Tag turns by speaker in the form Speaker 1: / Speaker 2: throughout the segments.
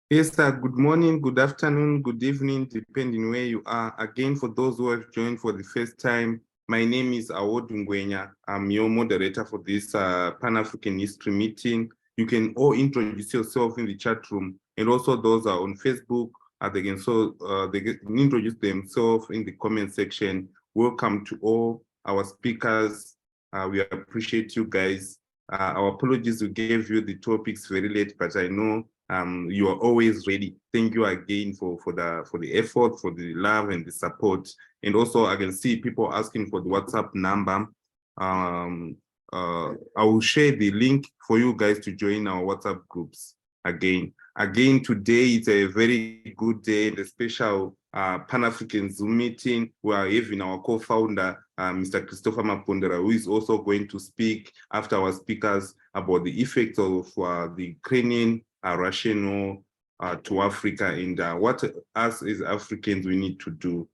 Speaker 1: Yes, sir. Good morning, good afternoon, good evening, depending where you are. Again, for those who have joined for the first time, my name is Awod Ngwenya. I'm your moderator for this Pan-African History meeting. You can all introduce yourself in the chat room, and also those are on Facebook. They can introduce themselves in the comment section. Welcome to all our speakers. We appreciate you guys. Our apologies, we gave you the topics very late, but I know you are always ready. Thank you again for the effort, for the love and the support. And also I can see people asking for the WhatsApp number. I will share the link for you guys to join our WhatsApp groups again. Again, today is a very good day, the special Pan-African Zoom meeting. We are having our co-founder, Mr. Christopher Mapondera, who is also going to speak after our speakers about the effects of the Ukrainian Russian war to Africa and what us as Africans we need to do.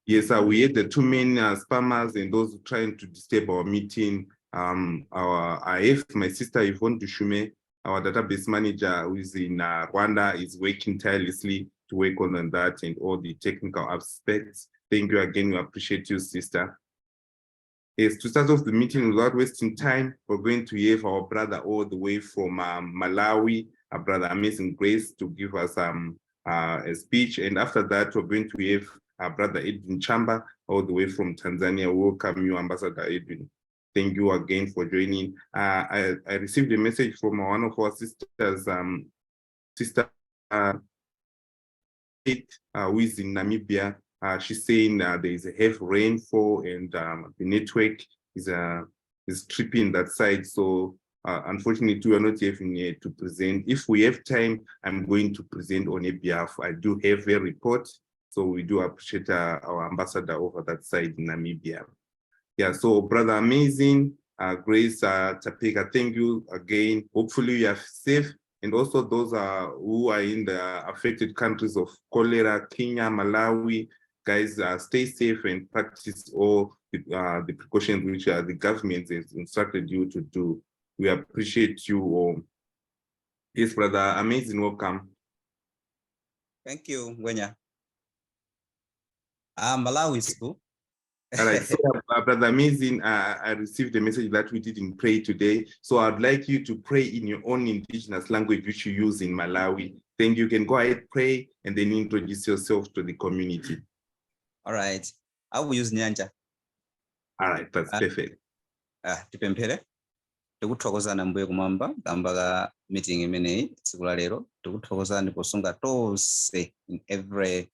Speaker 1: Yes, we had the too many spammers and those trying to disturb our meeting. I have my sister Yvonne Dushume, our database manager who is in Rwanda, is working tirelessly to work on that and all the technical aspects. Thank you again. We appreciate you, sister. Yes, to start off the meeting without wasting time, we're going to have our brother all the way from Malawi, our brother Amazing Grace, to give us a speech. And after that, we're going to have our brother Edwin Chamba, all the way from Tanzania. Welcome you, Ambassador Edwin. Thank you again for joining. I received a message from one of our sisters, Sister who is in Namibia. She's saying there is a heavy rainfall and the network is tripping that side. So unfortunately, we are not having to present. If we have time, I'm going to present on a behalf. I do have a report. So we do appreciate our ambassador over that side in Namibia. Yeah, so Brother Amazing, Grace Tapeka, thank you again. Hopefully you are safe. And also those who are in the affected countries of cholera, Kenya, Malawi, guys, stay safe and practice all the precautions which the government has instructed you to do. We appreciate you all. Yes, Brother Amazing, welcome.
Speaker 2: Thank you, Ngwenya. Malawi is cool.
Speaker 1: All right, so Brother Amazing, I received a message that we didn't pray today. So I'd like you to pray in your own indigenous language, which you use in Malawi. Then you can go ahead, pray, and then introduce yourself to the community.
Speaker 2: All right, I will use Nyanja.
Speaker 1: All right, that's perfect.
Speaker 2: Tipemphere. Tikuthokozana mbuye kumwamba kamba meeting imeneyi tsiku la lero. Tikuthokozani posunga tonse in every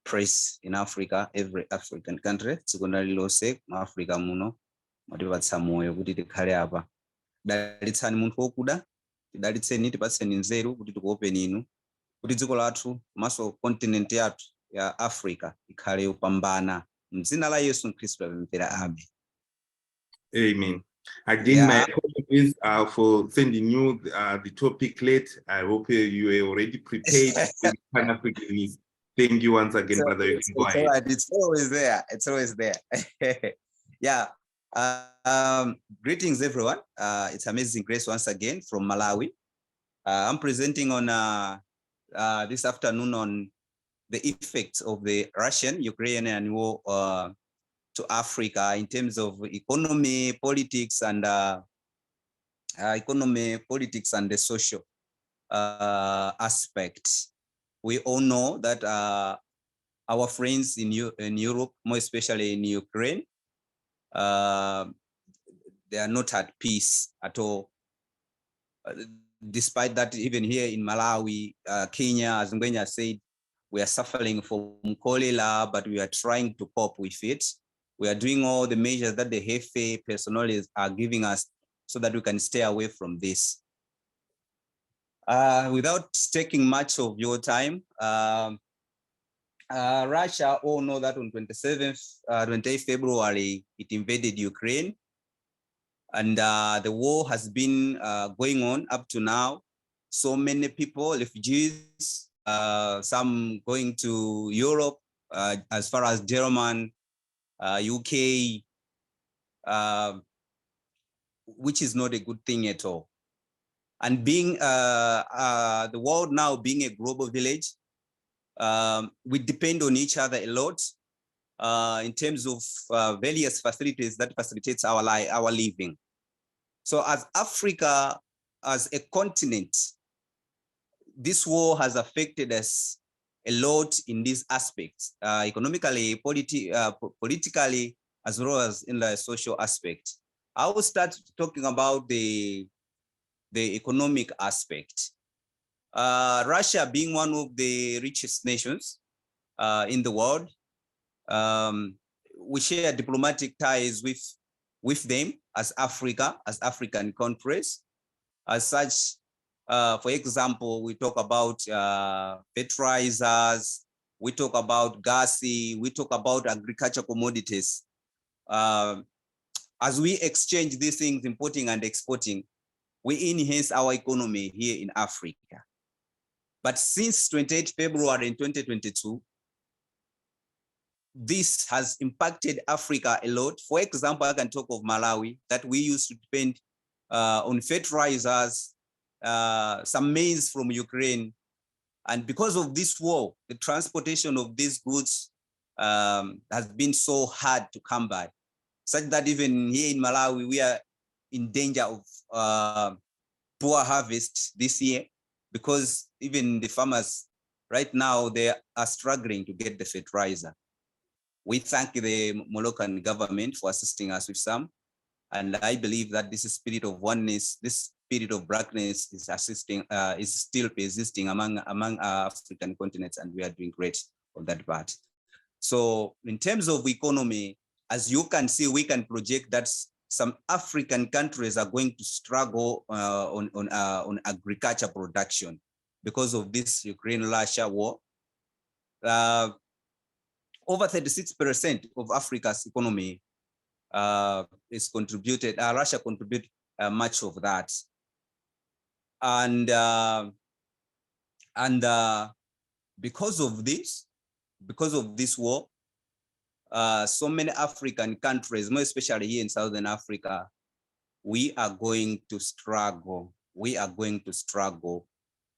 Speaker 2: place in Africa, every African country. Tsiku lililonse mu Africa muno mwatipatsa moyo kuti tikhale apa. Dalitsani munthu wokuda, tidalitseni tipatseni nzeru kuti tikuopeni inu, kuti dziko lathu komanso continent yathu ya Africa ikhale yopambana. M'dzina la Yesu Khristu tapemphera, amen.
Speaker 1: Amen. Again, my apologies for sending you the topic late. I hope you were already prepared with Pan-Africanism. Thank you once again, brother.
Speaker 2: It's always there. It's always there. Yeah. Greetings, everyone. It's Amazing Grace once again from Malawi. I'm presenting on this afternoon on the effects of the Russian-Ukrainian war to Africa in terms of economy, politics, and the social aspect. We all know that our friends in Europe, more especially in Ukraine, they are not at peace at all. Despite that, even here in Malawi, Kenya, as Ngwenya said, we are suffering from cholera, but we are trying to cope with it. We are doing all the measures that the Hefe personnel are giving us so that we can stay away from this. Without taking much of your time, Russia all know that on 28th February, it invaded Ukraine. And the war has been going on up to now. So many people, refugees, some going to Europe, as far as Germany, UK, which is not a good thing at all. And being the world now being a global village, we depend on each other a lot in terms of various facilities that facilitates our living. So as Africa, as a continent, this war has affected us a lot in these aspects, economically, politically, as well as in the social aspect. I will start talking about the economic aspect. Russia being one of the richest nations in the world, we share diplomatic ties with them as Africa, as African countries. As such, for example, we talk about fertilizers, we talk about gas, we talk about agricultural commodities. As we exchange these things, importing and exporting, we enhance our economy here in Africa. But since 28 February in 2022, this has impacted Africa a lot. For example, I can talk of Malawi, that we used to depend on fertilizers, some maize from Ukraine. And because of this war, the transportation of these goods has been so hard to come by, such that even here in Malawi, we are in danger of poor harvest this year, because even the farmers right now, they are struggling to get the fertilizer. We thank the Moroccan government for assisting us with some. And I believe that this spirit of oneness, this spirit of blackness is still persisting among African continents, and we are doing great on that part. So in terms of economy, as you can see, we can project that some African countries are going to struggle on agriculture production because of this Ukraine-Russia war. Over 36% of Africa's economy is contributed. Russia contributed much of that, and because of this war, so many African countries, more especially here in Southern Africa, we are going to struggle. We are going to struggle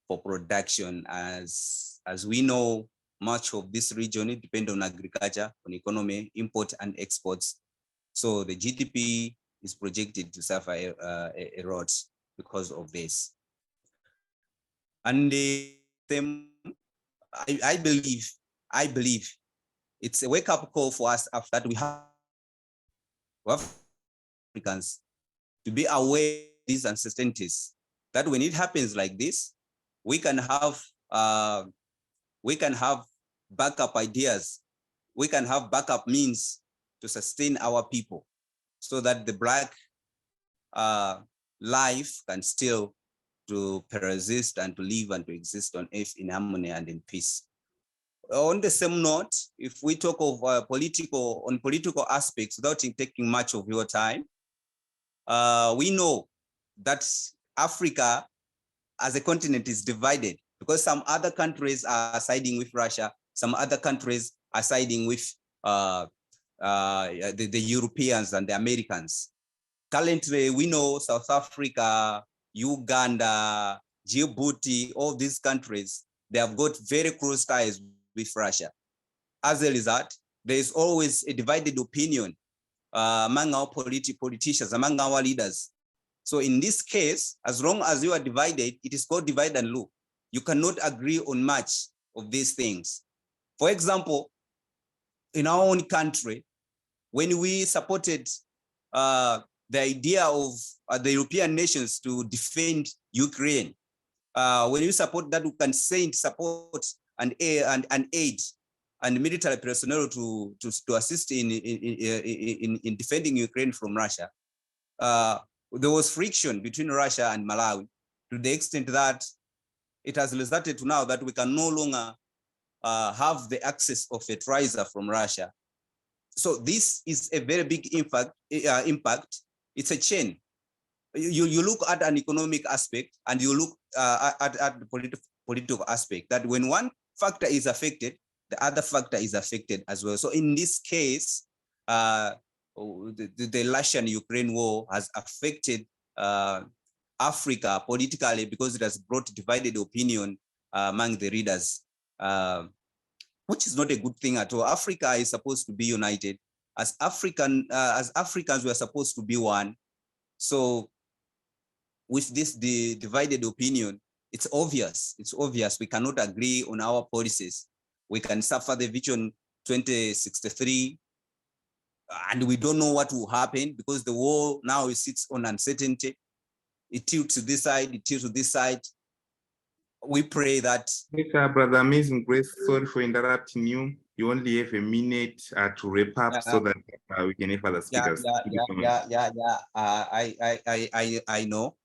Speaker 2: for production, as we know, much of this region depends on agriculture, on economy, import and exports. So the GDP is projected to suffer a lot because of this. And I believe it's a wake-up call for us after that we have Africans to be aware of these uncertainties, that when it happens like this, we can have backup ideas, we can have backup means to sustain our people, so that the Black life can still to persist and to live and to exist on earth in harmony and in peace. On the same note, if we talk of political aspects, without taking much of your time, we know that Africa as a continent is divided, because some other countries are siding with Russia, some other countries are siding with the Europeans and the Americans. Currently, we know South Africa, Uganda, Djibouti, all these countries, they have got very close ties with Russia. As a result, there is always a divided opinion among our politicians, among our leaders. So in this case, as long as you are divided, it is called divide and rule. You cannot agree on much of these things. For example, in our own country, when we supported the idea of the European nations to defend Ukraine, when you support that, we can send support and aid and military personnel to assist in defending Ukraine from Russia. There was friction between Russia and Malawi, to the extent that it has resulted to now that we can no longer have the access of fertilizer from Russia. So this is a very big impact. It's a chain. You look at an economic aspect, and you look at the political aspect, that when one factor is affected, the other factor is affected as well. So in this case, the Russian-Ukraine war has affected Africa politically, because it has brought divided opinion among the readers, which is not a good thing at all. Africa is supposed to be united. As Africans, we are supposed to be one. So with this divided opinion, it's obvious we cannot agree on our policies. We can suffer the Vision 2063, and we don't know what will happen because the war now sits on uncertainty. It tilts to this side, it tilts to this side. We pray that.
Speaker 1: Brother Amazing Grace, sorry for interrupting you. You only have a minute to wrap up so that we can have other speakers.
Speaker 2: I know.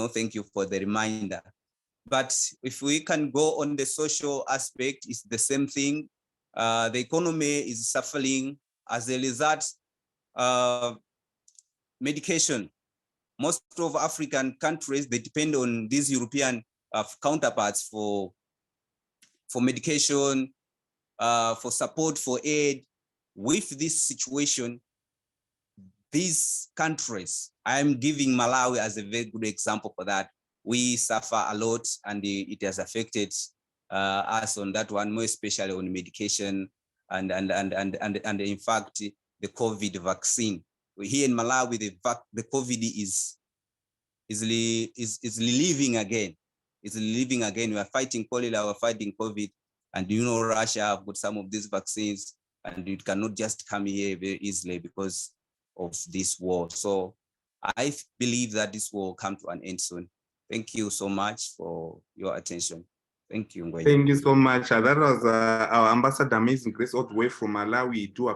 Speaker 2: Thank you for the reminder. But if we can go on the social aspect, it's the same thing. The economy is suffering as a result. Medication. Most of African countries, they depend on these European counterparts for medication, for support, for aid. With this situation, these countries, I'm giving Malawi as a very good example for that. We suffer a lot, and it has affected us on that one, more especially on medication and in fact the COVID vaccine. Here in Malawi, the COVID is living again. It's living again. We are fighting cholera, we're fighting COVID, and you know Russia have got some of these vaccines, and it cannot just come here very easily because of this war. So I believe that this war will come to an end soon. Thank you so much for your attention. Thank you.
Speaker 1: Thank you so much. That was our Ambassador Amazing Grace all the way from Malawi. We do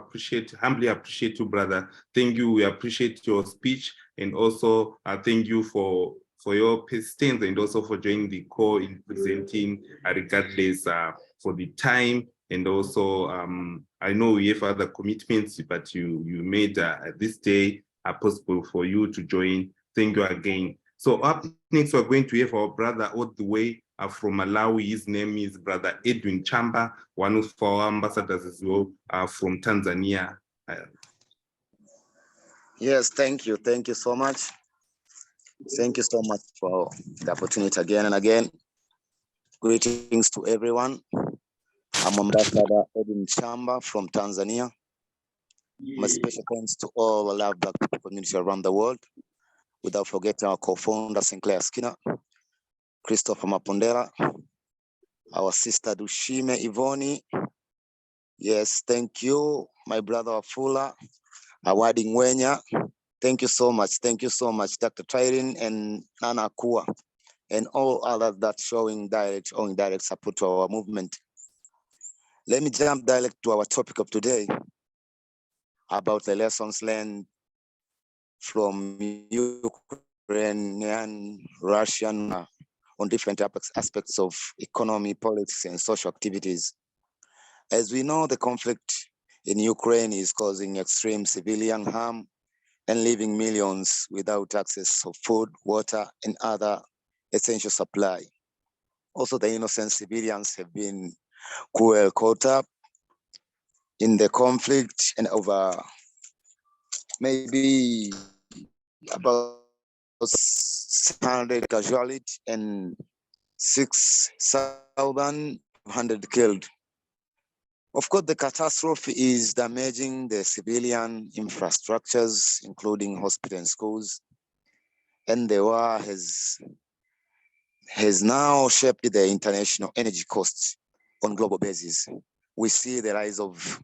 Speaker 1: humbly appreciate you, brother. Thank you. We appreciate your speech, and also thank you for your persistence, and also for joining the call in presenting regardless for the time. And also, I know we have other commitments, but you made this day possible for you to join. Thank you again. So up next, we're going to have our brother all the way from Malawi. His name is Brother Edwin Chamba, one of our ambassadors as well from Tanzania.
Speaker 3: Yes, thank you. Thank you so much. Thank you so much for the opportunity again and again. Greetings to everyone. I'm Ambassador Edwin Chamba from Tanzania. My special thanks to all the Love Black People community around the world, without forgetting our co-founder, Sinclair Skinner, Christopher Mapondera, our sister Dushime Ivoni. Yes, thank you, my brother Afula, Awadi Ngwenya. Thank you so much. Thank you so much, Dr. Tyrin and Nana Akua, and all others that showing direct or indirect support to our movement. Let me jump direct to our topic of today about the lessons learned from Ukrainian, Russian, on different aspects of economy, politics, and social activities. As we know, the conflict in Ukraine is causing extreme civilian harm and leaving millions without access to food, water, and other essential supply. Also, the innocent civilians have been caught up in the conflict, and over maybe about 600 casualties and 6,100 killed. Of course, the catastrophe is damaging the civilian infrastructures, including hospitals and schools, and the war has now shaped the international energy costs on global basis. We see the rise of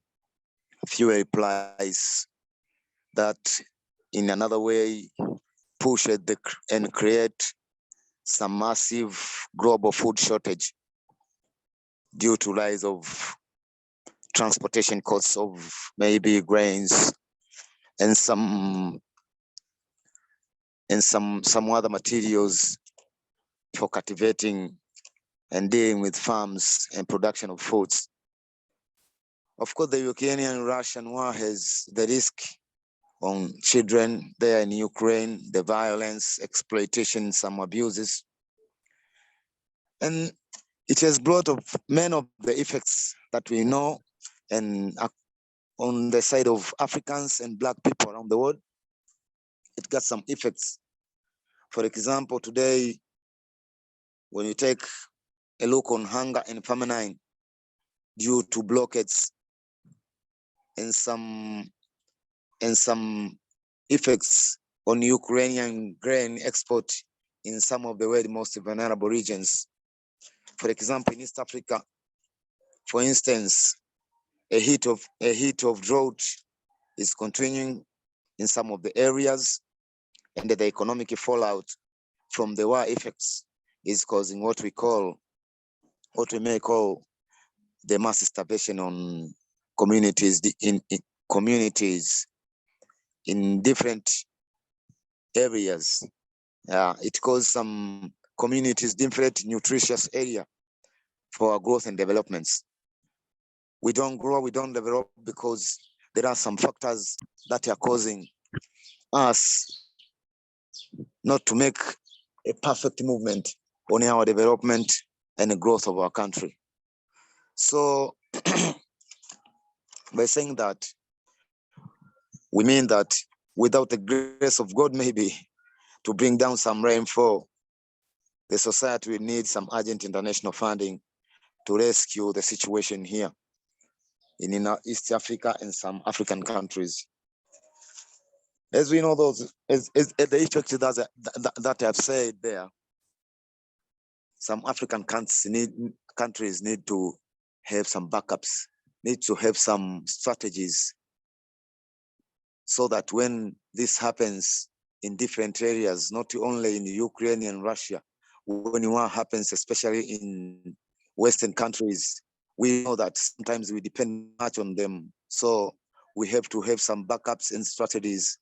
Speaker 3: fuel price that, in another way, push it and create some massive global food shortage due to rise of transportation costs of maybe grains and some other materials for cultivating and dealing with farms and production of foods. Of course, the Ukrainian-Russian war has the risk on children there in Ukraine, the violence, exploitation, some abuses. And it has brought up many of the effects that we know, and on the side of Africans and Black people around the world, it got some effects. For example, today, when you take a look on hunger and famine due to blockades and some effects on Ukrainian grain export in some of the world's most vulnerable regions. For example, in East Africa, for instance, a heat of drought is continuing in some of the areas, and the economic fallout from the war effects is causing what we may call the mass starvation on communities in communities in different areas. It causes some communities different nutritious area for our growth and developments. We don't grow, we don't develop because there are some factors that are causing us not to make a perfect movement on our development and the growth of our country. So by saying that, we mean that without the grace of God, maybe to bring down some rainfall, the society will need some urgent international funding to rescue the situation here in East Africa and some African countries. As we know, those as the effects that I've said there, some African countries need to have some backups, need to have some strategies, so that when this happens in different areas, not only in Ukraine and Russia, when war happens, especially in Western countries, we know that sometimes we depend much on them. So we have to have some backups and strategies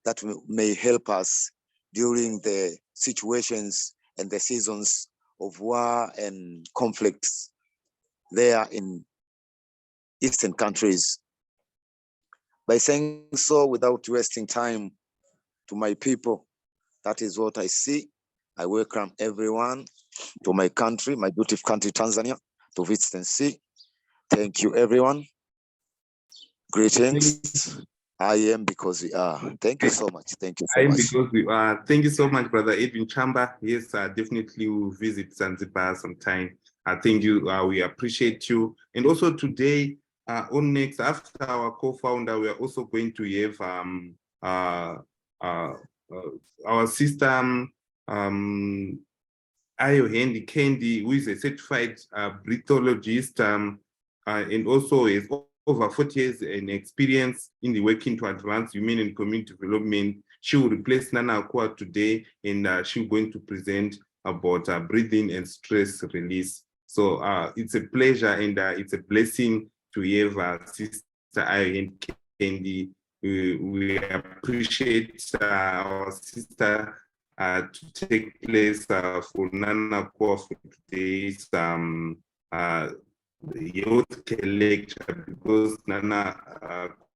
Speaker 3: that may help us during the situations and the seasons of war and conflicts there in Eastern countries. By saying so, without wasting time, to my people, that is what I see. I welcome everyone to my country, my beautiful country, Tanzania, to visit and see. Thank you, everyone. Greetings. I am because we are. Thank you so much. Thank you so much.
Speaker 1: Because we are. Thank you so much, Brother Edwin Chamba. Yes, definitely we'll visit Zanzibar sometime. Thank you. We appreciate you. And also today, on next, after our co-founder, we are also going to have our sister Ayo Hendy Kendi, who is a certified breathologist and also is over 40 years in experience in the working to advance human and community development. She will replace Nana Akua today, and she's going to present about breathing and stress release. So it's a pleasure and it's a blessing to have Sister Ayo Kendi. We appreciate our sister to take place for Nana Akua for today's youth lecture, because Nana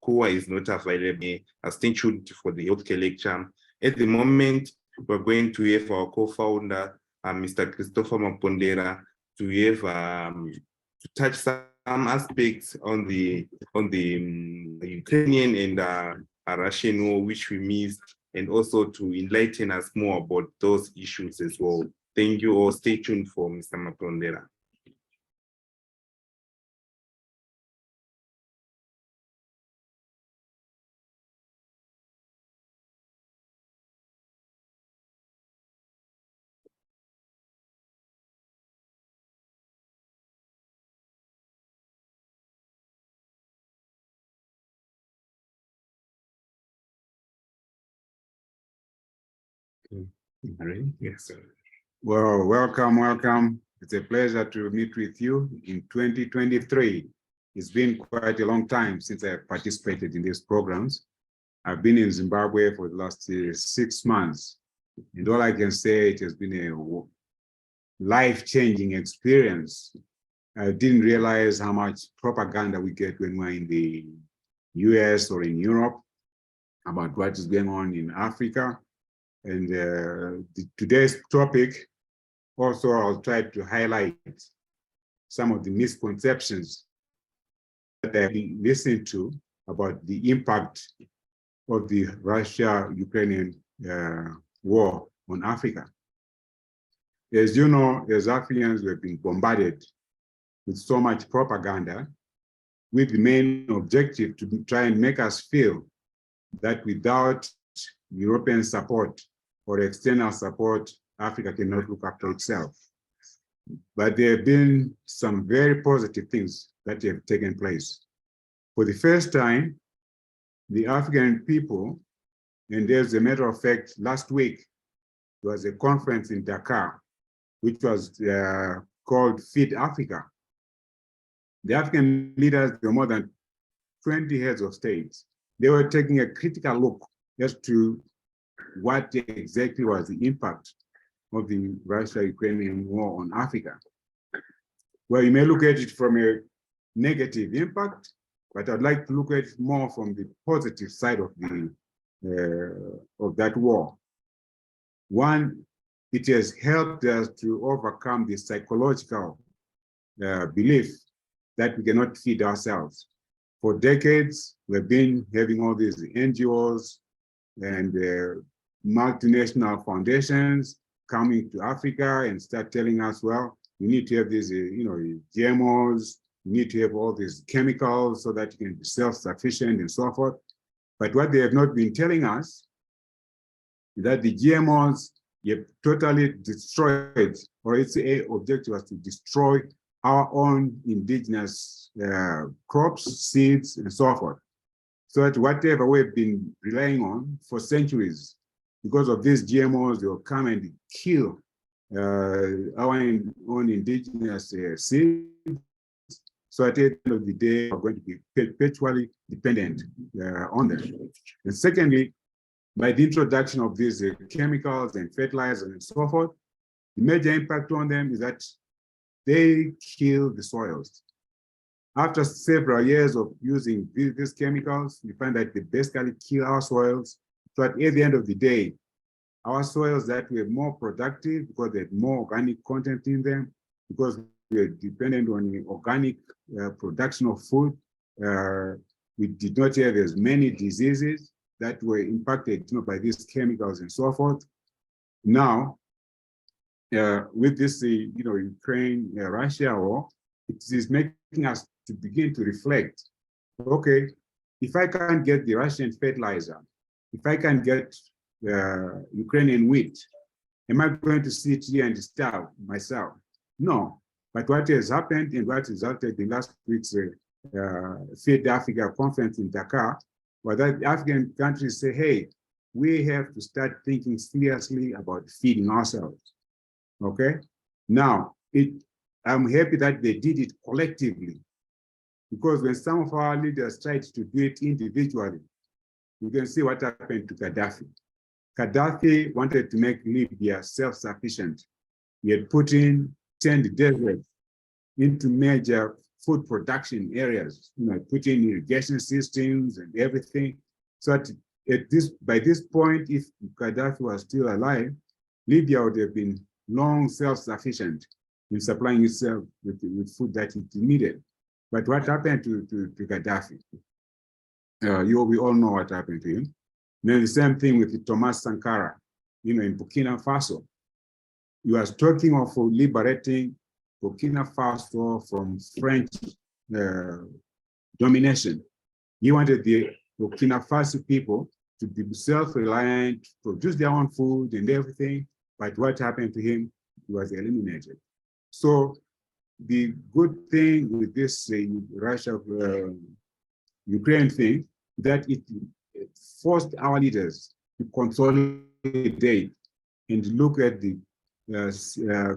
Speaker 1: Akua is not available. Stay tuned for the youth lecture. At the moment, we're going to have our co-founder, Mr. Christopher Mapondera, to have to touch some aspects on the Ukrainian and Russian war, which we missed, and also to enlighten us more about those issues as well. Thank you all. Stay tuned for Mr. Mapondera. Yes, sir.
Speaker 4: Well, welcome. It's a pleasure to meet with you in 2023. It's been quite a long time since I participated in these programs. I've been in Zimbabwe for the last 6 months, and all I can say, it has been a life-changing experience. I didn't realize how much propaganda we get when we're in the US or in Europe about what is going on in Africa. And today's topic, also I'll try to highlight some of the misconceptions that I've been listening to about the impact of the Russia-Ukrainian war on Africa. As you know, as Africans, we've been bombarded with so much propaganda with the main objective to try and make us feel that without European support or external support, Africa cannot look after itself. But there have been some very positive things that have taken place. For the first time, the African people, and as a matter of fact, last week, there was a conference in Dakar, which was called Feed Africa. The African leaders, there were more than 20 heads of states. They were taking a critical look as to what exactly was the impact of the Russia-Ukrainian war on Africa. Well, you may look at it from a negative impact, but I'd like to look at it more from the positive side of that war. One, it has helped us to overcome the psychological belief that we cannot feed ourselves. For decades, we've been having all these NGOs and multinational foundations coming to Africa and start telling us, well, you need to have these, GMOs, you need to have all these chemicals so that you can be self-sufficient and so forth. But what they have not been telling us is that the GMOs have totally destroyed, or its objective was to destroy our own indigenous crops, seeds, and so forth. So that whatever we've been relying on for centuries, because of these GMOs, they will come and kill our own indigenous seeds. So at the end of the day, we're going to be perpetually dependent on them. And secondly, by the introduction of these chemicals and fertilizers and so forth, the major impact on them is that they kill the soils. After several years of using these chemicals, we find that they basically kill our soils. So at the end of the day, our soils that were more productive because they had more organic content in them, because we are dependent on the organic production of food, we did not have as many diseases that were impacted by these chemicals and so forth. Now, with this, Ukraine-Russia war, it is making us to begin to reflect, okay, if I can't get the Russian fertilizer, if I can get Ukrainian wheat, am I going to sit here and starve myself? No. But what has happened and what resulted in last week's Feed Africa conference in Dakar was that African countries say, hey, we have to start thinking seriously about feeding ourselves. Okay? Now, I'm happy that they did it collectively, because when some of our leaders tried to do it individually, you can see what happened to Gaddafi. Gaddafi wanted to make Libya self-sufficient. He had put in 10 deserts into major food production areas, put in irrigation systems and everything. So by this point, if Gaddafi was still alive, Libya would have been long self-sufficient in supplying itself with food that it needed. But what happened to Gaddafi? We all know what happened to him. Then the same thing with Thomas Sankara, in Burkina Faso. He was talking of liberating Burkina Faso from French domination. He wanted the Burkina Faso people to be self-reliant, produce their own food and everything. But what happened to him? He was eliminated. So the good thing with this Russia-Ukraine thing, that it forced our leaders to consolidate and look at the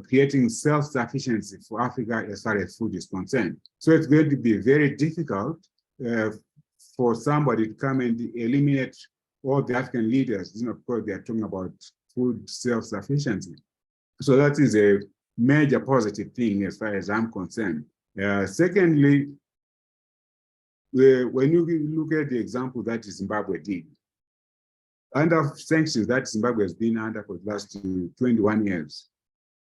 Speaker 4: creating self-sufficiency for Africa as far as food is concerned. So it's going to be very difficult for somebody to come and eliminate all the African leaders. Of course, they are talking about food self-sufficiency. So that is a major positive thing as far as I'm concerned. Secondly, when you look at the example that Zimbabwe did, under sanctions that Zimbabwe has been under for the last 21 years,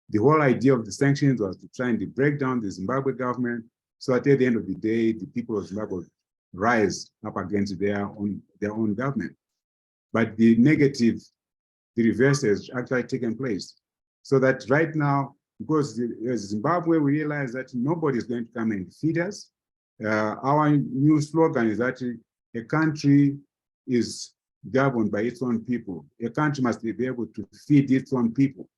Speaker 4: the whole idea of the sanctions was to try and break down the Zimbabwe government, so that at the end of the day, the people of Zimbabwe rise up against their own government. But the negative the reverse has actually taken place. So that right now, because Zimbabwe, we realize that nobody is going to come and feed us. Our new slogan is that a country is governed by its own people. A country must be able to feed its own people.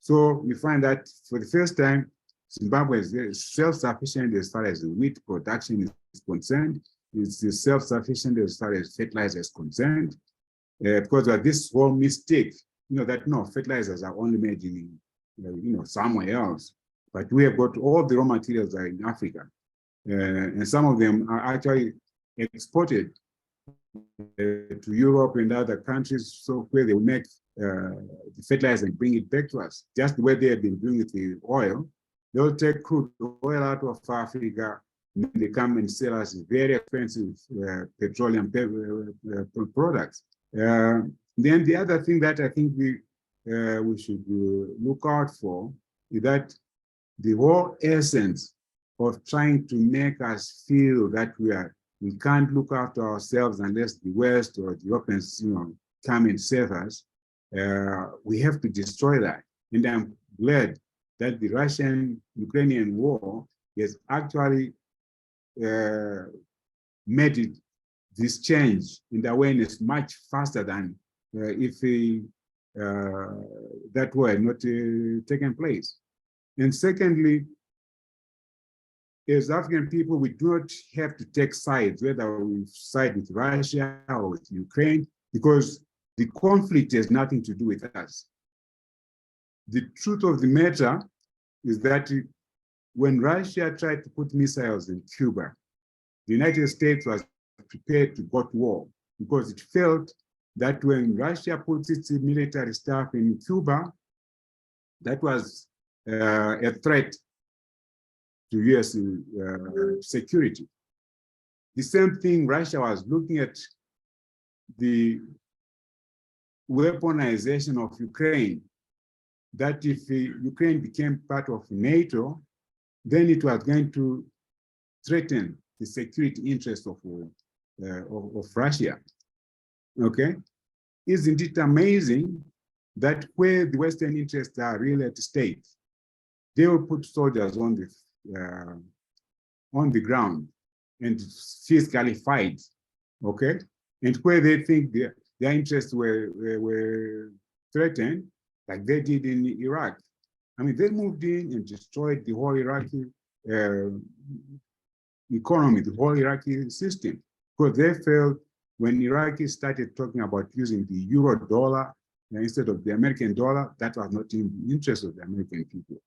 Speaker 4: So we find that for the first time, Zimbabwe is self-sufficient as far as the wheat production is concerned. It's self-sufficient as far as fertilizer is concerned. Because of this whole mistake, that no, fertilizers are only made in, somewhere else. But we have got all the raw materials are in Africa. And some of them are actually exported to Europe and other countries, so where they will make the fertilizer and bring it back to us, just the way they have been doing with the oil. They'll take crude oil out of Africa, and they come and sell us very expensive petroleum products. Then the other thing that I think we should look out for is that the whole essence of trying to make us feel that we can't look after ourselves unless the West or the Europeans, come and save us. We have to destroy that. And I'm glad that the Russian-Ukrainian war has actually made this change in the awareness much faster than if that war had not taken place. And secondly, as African people, we do not have to take sides, whether we side with Russia or with Ukraine, because the conflict has nothing to do with us. The truth of the matter is that when Russia tried to put missiles in Cuba, the United States was prepared to go to war because it felt that when Russia puts its military stuff in Cuba, that was a threat to US security. The same thing, Russia was looking at the weaponization of Ukraine, that if Ukraine became part of NATO, then it was going to threaten the security interests of Russia. Okay? Isn't it amazing that where the Western interests are really at stake, they will put soldiers on the ground and physically fight, okay? And where they think their interests were threatened, like they did in Iraq. I mean, they moved in and destroyed the whole Iraqi economy, the whole Iraqi system, because they felt when Iraqis started talking about using the euro dollar instead of the American dollar, that was not in the interest of the American people.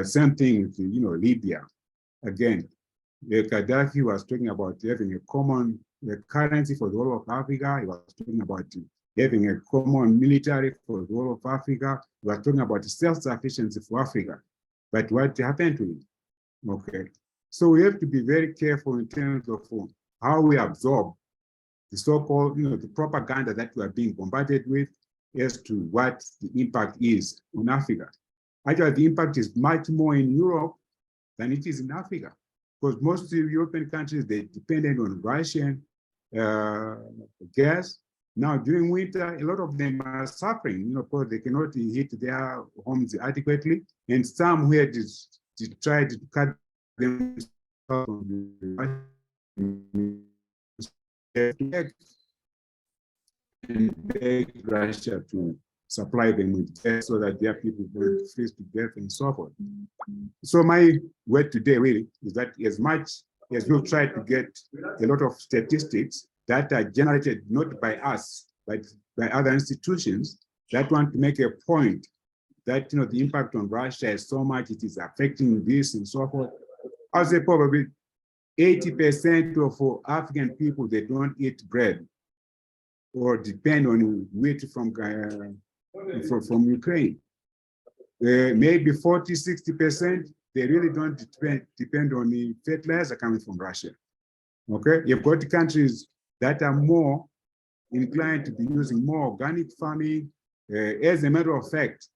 Speaker 4: Same thing with, Libya. Again, Gaddafi was talking about having a common currency for the whole of Africa. He was talking about having a common military for the whole of Africa. We are talking about self-sufficiency for Africa. But what happened to it? Okay. So we have to be very careful in terms of how we absorb the so-called, the propaganda that we are being bombarded with as to what the impact is on Africa. Actually, the impact is much more in Europe than it is in Africa, because most of the European countries, they depended on Russian gas. Now, during winter, a lot of them are suffering, because they cannot heat their homes adequately, and some where to try to cut them and beg Russia to supply them with gas so that their people will freeze to death and so forth. So my word today really is that as much as we'll try to get a lot of statistics that are generated not by us, but by other institutions that want to make a point that the impact on Russia is so much, it is affecting this and so forth. I'll say probably 80% of African people, they don't eat bread or depend on wheat from Ukraine. Maybe 40, 60%, they really don't depend on the fertilizer coming from Russia. Okay, you've got countries that are more inclined to be using more organic farming. As a matter of fact,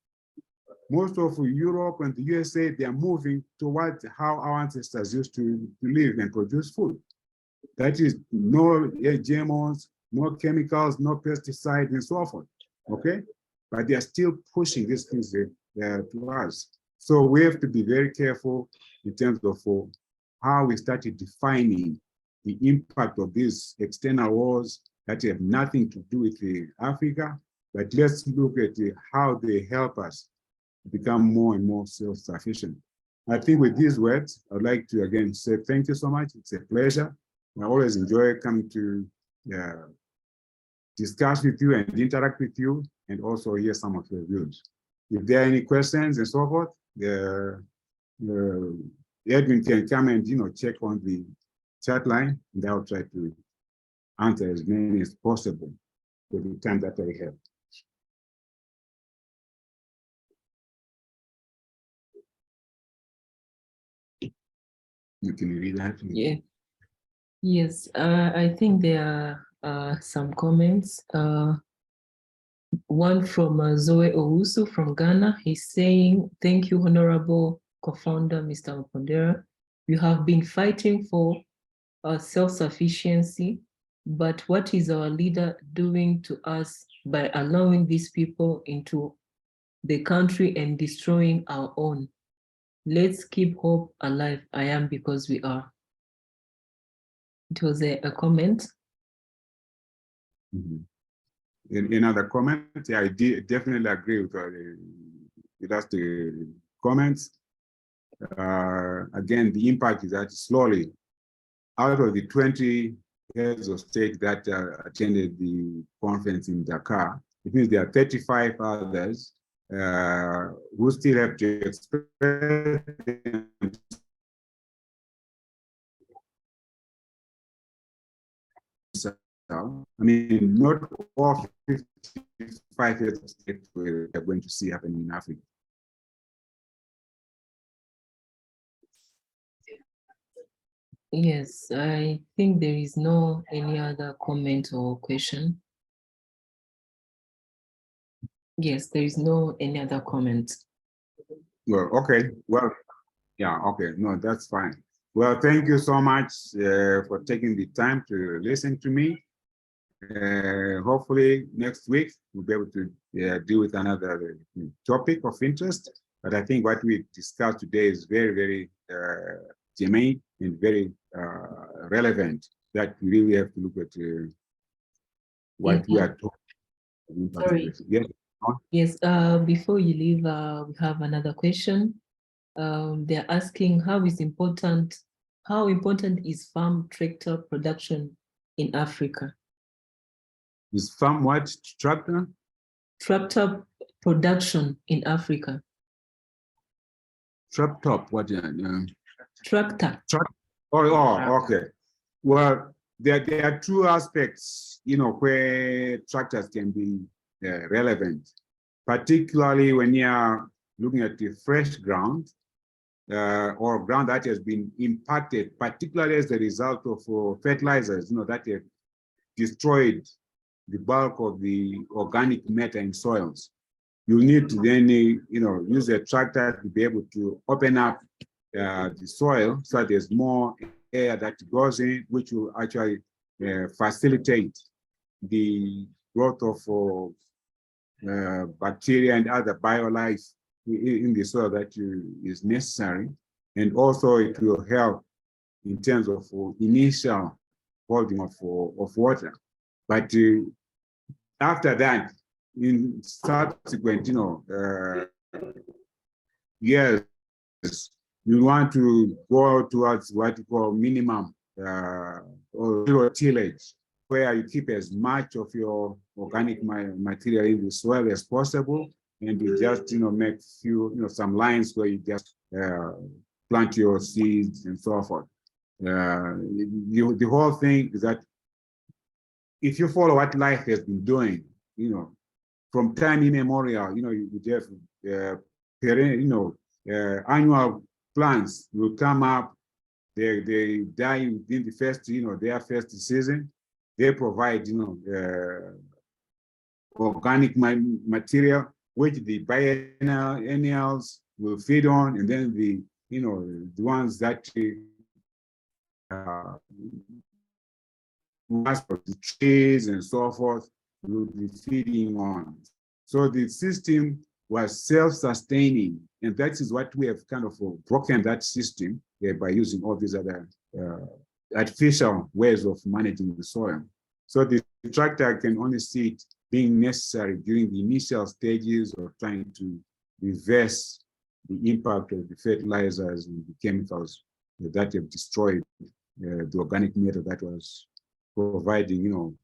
Speaker 4: most of Europe and the USA, they are moving towards how our ancestors used to live and produce food. That is no GMOs, no chemicals, no pesticides, and so forth. Okay, but they are still pushing these things to us. So we have to be very careful in terms of how we started defining the impact of these external wars that have nothing to do with Africa, but let's look at how they help us become more and more self-sufficient. I think with these words, I'd like to again say thank you so much. It's a pleasure. I always enjoy coming to discuss with you and interact with you, and also hear some of your views. If there are any questions and so forth, Edwin can come and check on the chat line, and I'll try to answer as many as possible for the time that I have. You can read that?
Speaker 5: Yeah. Yes, I think there are some comments. One from Zoe Owusu from Ghana. He's saying, thank you, Honorable Co-founder, Mr. Mapondera. You have been fighting for self-sufficiency, but what is our leader doing to us by allowing these people into the country and destroying our own? Let's keep hope alive. I am because we are. It was a comment.
Speaker 4: Mm-hmm. Another comment? Yeah, I definitely agree with us, the comments. Again, the impact is that slowly, out of the 20 heads of state that attended the conference in Dakar, it means there are 35 others who still have to express. I mean, not all 55 years of state we are going to see happening in Africa.
Speaker 5: Yes, I think there is no any other comment or question. Yes, there is no any other comment.
Speaker 4: Well, okay. Well, yeah, okay. No, that's fine. Well, thank you so much for taking the time to listen to me. Hopefully next week we'll be able to deal with another topic of interest. But I think what we discussed today is very, very germane and very relevant, that we really have to look at what we are talking about.
Speaker 5: Sorry.
Speaker 4: Yes.
Speaker 5: Yes, before you leave, we have another question. They're asking how important is farm tractor production in Africa?
Speaker 4: Is farm what? Tractor?
Speaker 5: Tractor production in Africa.
Speaker 4: Trap top, what?
Speaker 5: Tractor.
Speaker 4: Oh, okay. Well, there are two aspects, where tractors can be relevant, particularly when you're looking at the fresh ground or ground that has been impacted, particularly as a result of fertilizers, that have destroyed the bulk of the organic matter in soils. You need to then, use a tractor to be able to open up the soil so there's more air that goes in, which will actually facilitate the growth of bacteria and other biolife in the soil that is necessary. And also it will help in terms of initial holding of water. But after that, in subsequent, years, you want to go towards what you call minimum or zero tillage, where you keep as much of your organic material in the soil as possible, and you just make few some lines where you just plant your seeds and so forth. The whole thing is that if you follow what life has been doing, from time immemorial, you have annual plants will come up, they die within the first, their first season. They provide, organic material, which the biennials will feed on, and then the ones that the trees and so forth will be feeding on. So the system was self-sustaining, and that is what we have kind of broken that system by using all these other artificial ways of managing the soil. So the tractor can only see it being necessary during the initial stages of trying to reverse the impact of the fertilizers and the chemicals that have destroyed the organic matter that was providing,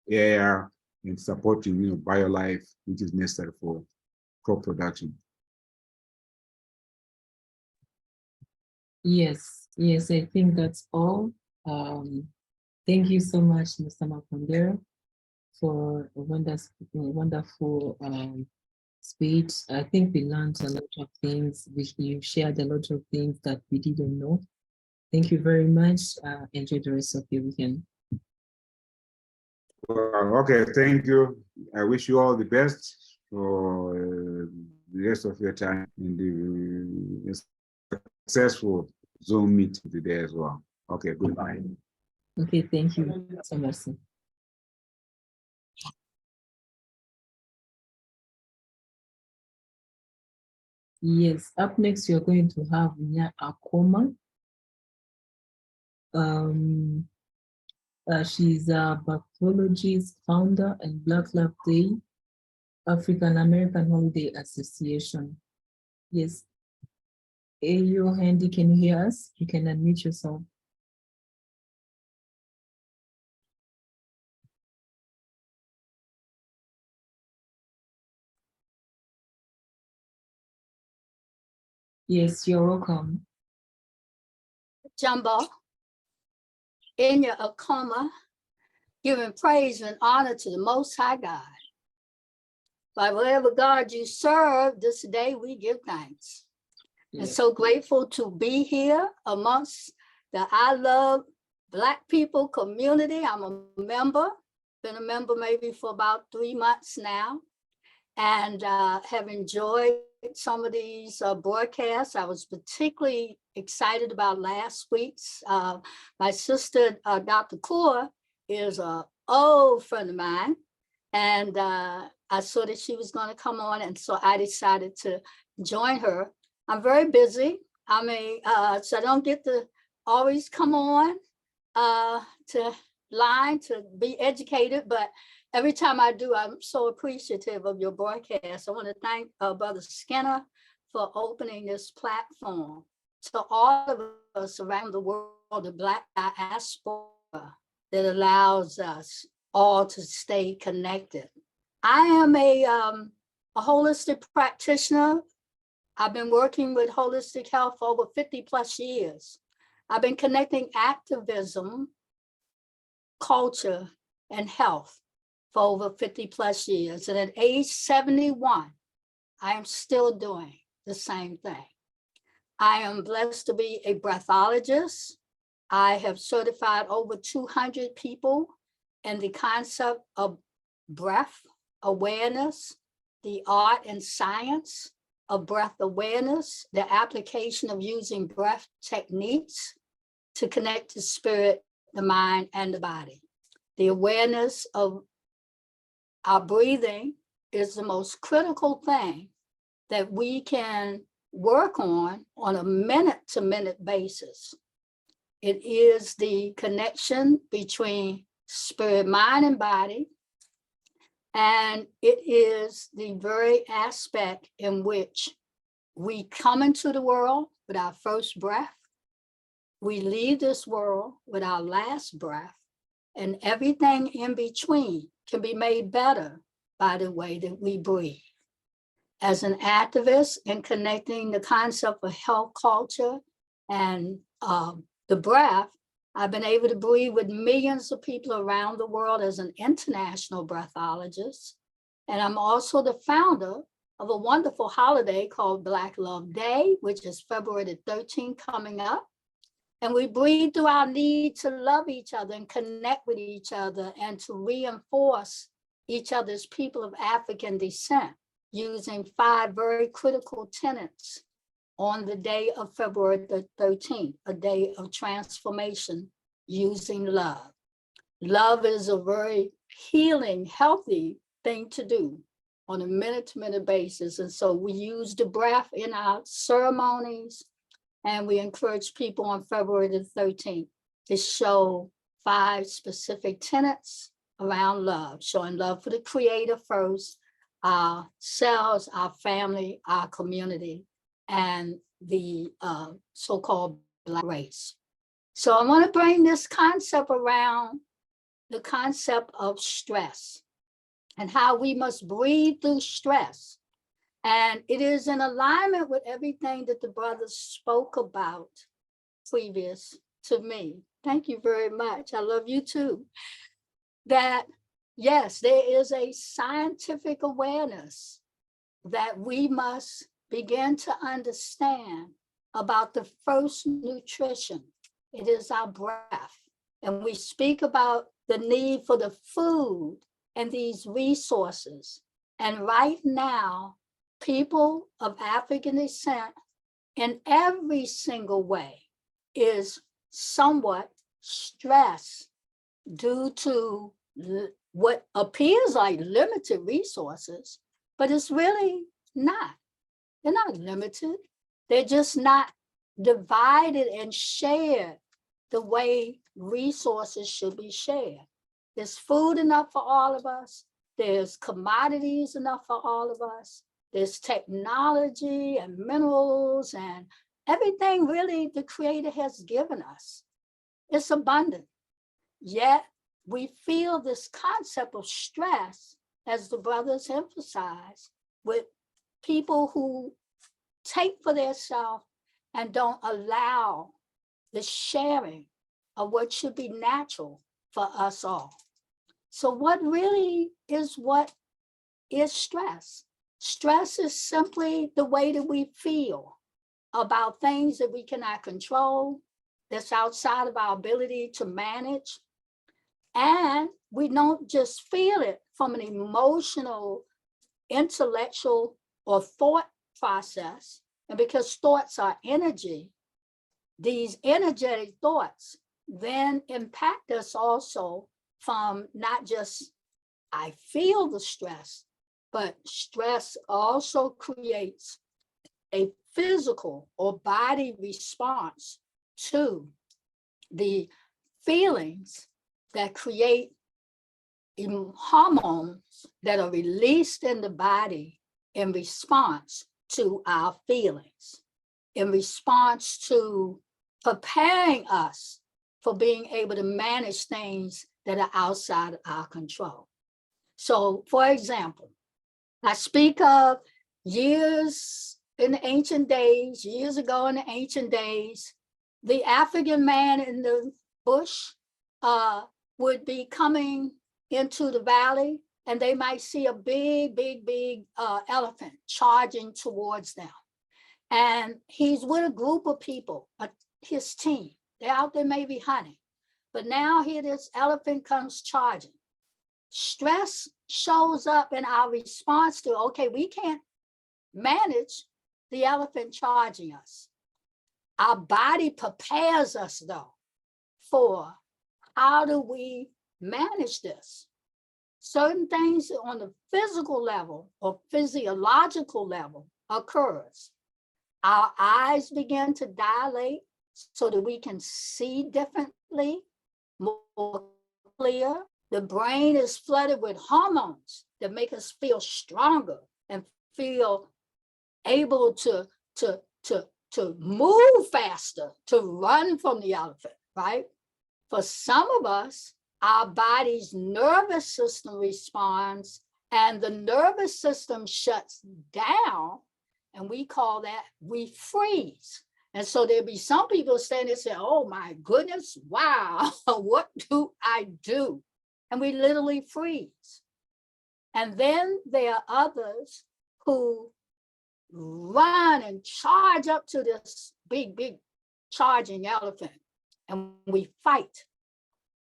Speaker 4: air and supporting, biolife, which is necessary for crop production.
Speaker 5: Yes, yes, I think that's all. Thank you so much, Mr. Makondera, for a wonderful speech. I think we learned a lot of things. You shared a lot of things that we didn't know. Thank you very much. Enjoy the rest of your weekend.
Speaker 4: Well, okay, thank you. I wish you all the best for the rest of your time in the successful Zoom meeting today as well. Okay, goodbye.
Speaker 5: Okay, thank you so much. Sir. Yes, up next, you're going to have Nya Akoma. She's a pathologist, founder, and Black Love Day, African American Holiday Association. Yes. Ayo Handy, can you hear us? You can unmute yourself. Yes, you're welcome.
Speaker 6: Jumbo, in your Akoma, giving praise and honor to the Most High God. By whatever God you serve, this day we give thanks.
Speaker 5: Yes.
Speaker 6: And so grateful to be here amongst the I Love Black people community. I'm a member, been a member maybe for about 3 months now, and have enjoyed some of these broadcasts. I was particularly excited about last week's. My sister, Dr. Kaur, is an old friend of mine, and I saw that she was going to come on, and so I decided to join her. I'm very busy. I mean, so I don't get to always come on to line to be educated, but every time I do, I'm so appreciative of your broadcast. I want to thank Brother Skinner for opening this platform to all of us around the world, the Black diaspora, that allows us all to stay connected. I am a holistic practitioner. I've been working with holistic health for over 50 plus years. I've been connecting activism, culture, and health for over 50 plus years. And at age 71, I am still doing the same thing. I am blessed to be a breathologist. I have certified over 200 people in the concept of breath awareness, the art and science of breath awareness, the application of using breath techniques to connect the spirit, the mind, and the body. The awareness of our breathing is the most critical thing that we can work on a minute-to-minute basis. It is the connection between spirit, mind, and body. And it is the very aspect in which we come into the world with our first breath. We leave this world with our last breath, and everything in between can be made better by the way that we breathe. As an activist in connecting the concept of health, culture, and the breath, I've been able to breathe with millions of people around the world as an international breathologist. And I'm also the founder of a wonderful holiday called Black Love Day, which is February the 13th coming up. And we breathe through our need to love each other and connect with each other and to reinforce each other's people of African descent using 5 very critical tenets on the day of February the 13th, a day of transformation using love. Love is a very healing, healthy thing to do. on a minute-to-minute basis. And so we use the breath in our ceremonies, and we encourage people on February the 13th to show 5 specific tenets around love, showing love for the Creator first, ourselves, our family, our community, and the so-called Black race. So I want to bring this concept around the concept of stress and how we must breathe through stress. And it is in alignment with everything that the brothers spoke about previous to me. Thank you very much. I love you too. That yes, there is a scientific awareness that we must begin to understand about the first nutrition. It is our breath. And we speak about the need for the food and these resources. And right now, people of African descent in every single way is somewhat stressed due to what appears like limited resources, but it's really not. They're not limited. They're just not divided and shared the way resources should be shared. There's food enough for all of us. There's commodities enough for all of us. There's technology and minerals and everything really the Creator has given us. It's abundant. Yet we feel this concept of stress, as the brothers emphasize, with people who take for themselves and don't allow the sharing of what should be natural for us all. So what is stress? Stress is simply the way that we feel about things that we cannot control, that's outside of our ability to manage. And we don't just feel it from an emotional, intellectual, or thought process. And because thoughts are energy, these energetic thoughts then impact us also from not just, I feel the stress, but stress also creates a physical or body response to the feelings that create hormones that are released in the body in response to our feelings, in response to preparing us for being able to manage things that are outside of our control. So, for example, I speak of years in the ancient days, years ago in the ancient days, the African man in the bush would be coming into the valley, and they might see a big elephant charging towards them. And he's with a group of people, his team. They're out there maybe hunting. But now here this elephant comes charging. Stress shows up in our response to, okay, we can't manage the elephant charging us. Our body prepares us though for how do we manage this? Certain things on the physical level or physiological level occurs. Our eyes begin to dilate so that we can see differently, more clear. The brain is flooded with hormones that make us feel stronger and feel able to move faster, to run from the elephant, right? For some of us, our body's nervous system responds and the nervous system shuts down, and we call that, we freeze. And so there'll be some people standing there and say, oh my goodness, wow, what do I do? And we literally freeze. And then there are others who run and charge up to this big charging elephant, and we fight.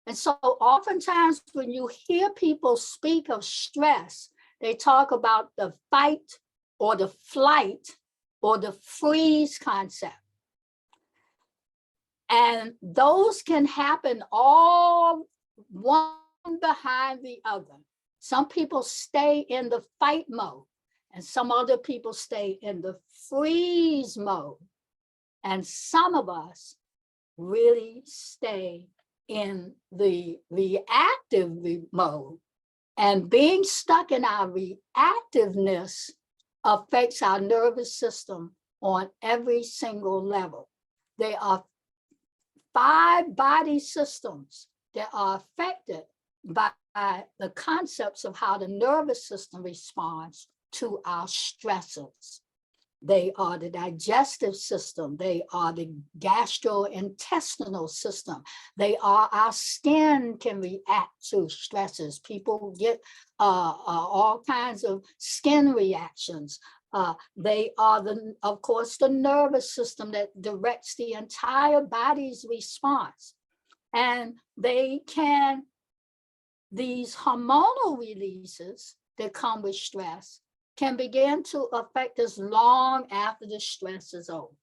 Speaker 6: And so oftentimes when you hear people speak of stress, they talk about the fight or the flight or the freeze concept. And those can happen all one behind the other. Some people stay in the fight mode, and some other people stay in the freeze mode. And some of us really stay in the reactive mode. And being stuck in our reactiveness affects our nervous system on every single level. There are 5 body systems that are affected by the concepts of how the nervous system responds to our stressors. They are the digestive system. They are the gastrointestinal system. They are our skin can react to stresses. People get all kinds of skin reactions. They are, of course, the nervous system that directs the entire body's response. And these hormonal releases that come with stress can begin to affect us long after the stress is over.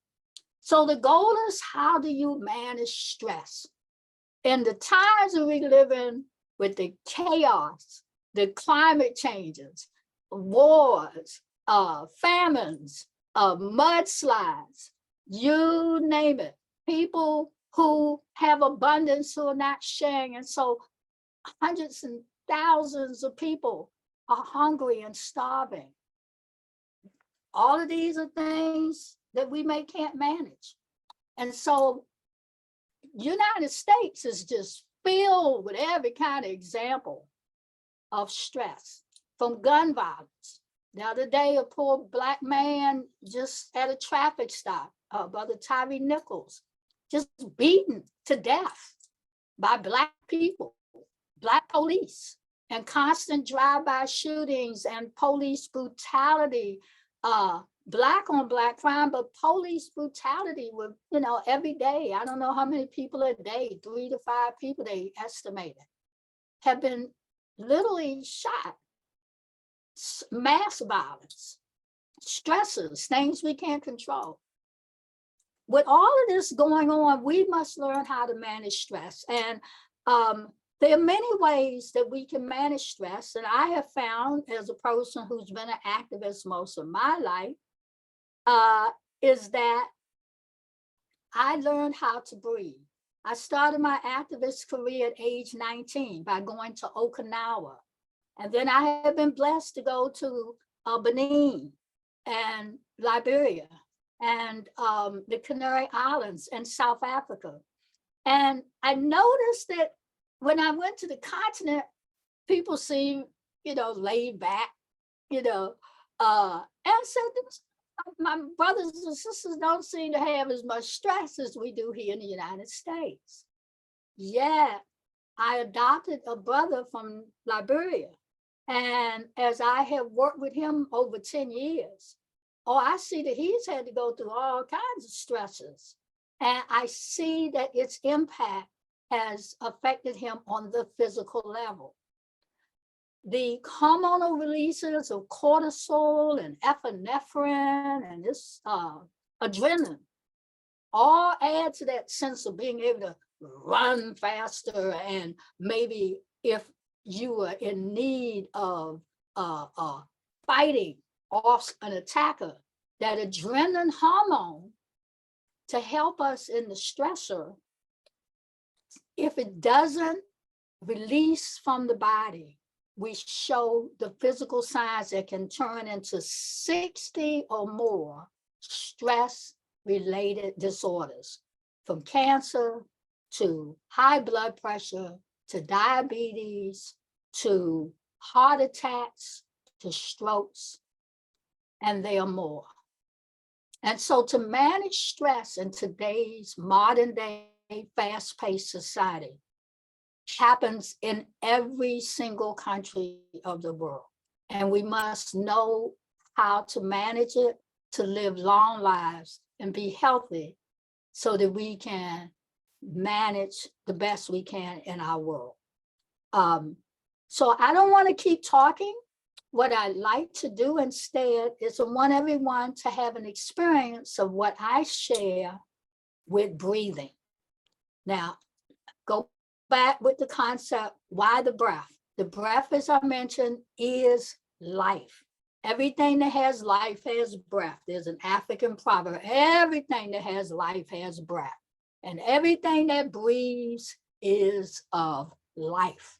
Speaker 6: So the goal is, how do you manage stress? In the times that we live in, with the chaos, the climate changes, wars, famines, mudslides, you name it, people who have abundance who are not sharing. And so hundreds and thousands of people are hungry and starving. All of these are things that we can't manage. And so United States is just filled with every kind of example of stress, from gun violence. The other day, a poor Black man just at a traffic stop, Brother Tyree Nichols, just beaten to death by Black people, Black police, and constant drive-by shootings and police brutality, Black on Black crime, but police brutality with, every day. I don't know how many people a day, 3 to 5 people they estimated, have been literally shot. Mass violence, stresses, things we can't control. With all of this going on, we must learn how to manage stress. And there are many ways that we can manage stress. And I have found, as a person who's been an activist most of my life, is that I learned how to breathe. I started my activist career at age 19 by going to Okinawa. And then I have been blessed to go to Benin and Liberia and the Canary Islands and South Africa. And I noticed that when I went to the continent, people seem, laid back, and said, my brothers and sisters don't seem to have as much stress as we do here in the United States. Yet I adopted a brother from Liberia. And as I have worked with him over 10 years, I see that he's had to go through all kinds of stresses. And I see that its impact has affected him on the physical level. The hormonal releases of cortisol and epinephrine and this adrenaline all add to that sense of being able to run faster. And maybe if you are in need of fighting off an attacker, that adrenaline hormone to help us in the stressor, if it doesn't release from the body, we show the physical signs that can turn into 60 or more stress-related disorders, from cancer to high blood pressure, to diabetes, to heart attacks, to strokes, and there are more. And so to manage stress in today's modern day, fast-paced society happens in every single country of the world. And we must know how to manage it, to live long lives and be healthy so that we can manage the best we can in our world. So I don't want to keep talking. What I like to do instead is I want everyone to have an experience of what I share with breathing. Now, go back with the concept, why the breath? The breath, as I mentioned, is life. Everything that has life has breath. There's an African proverb, everything that has life has breath. And everything that breathes is of life.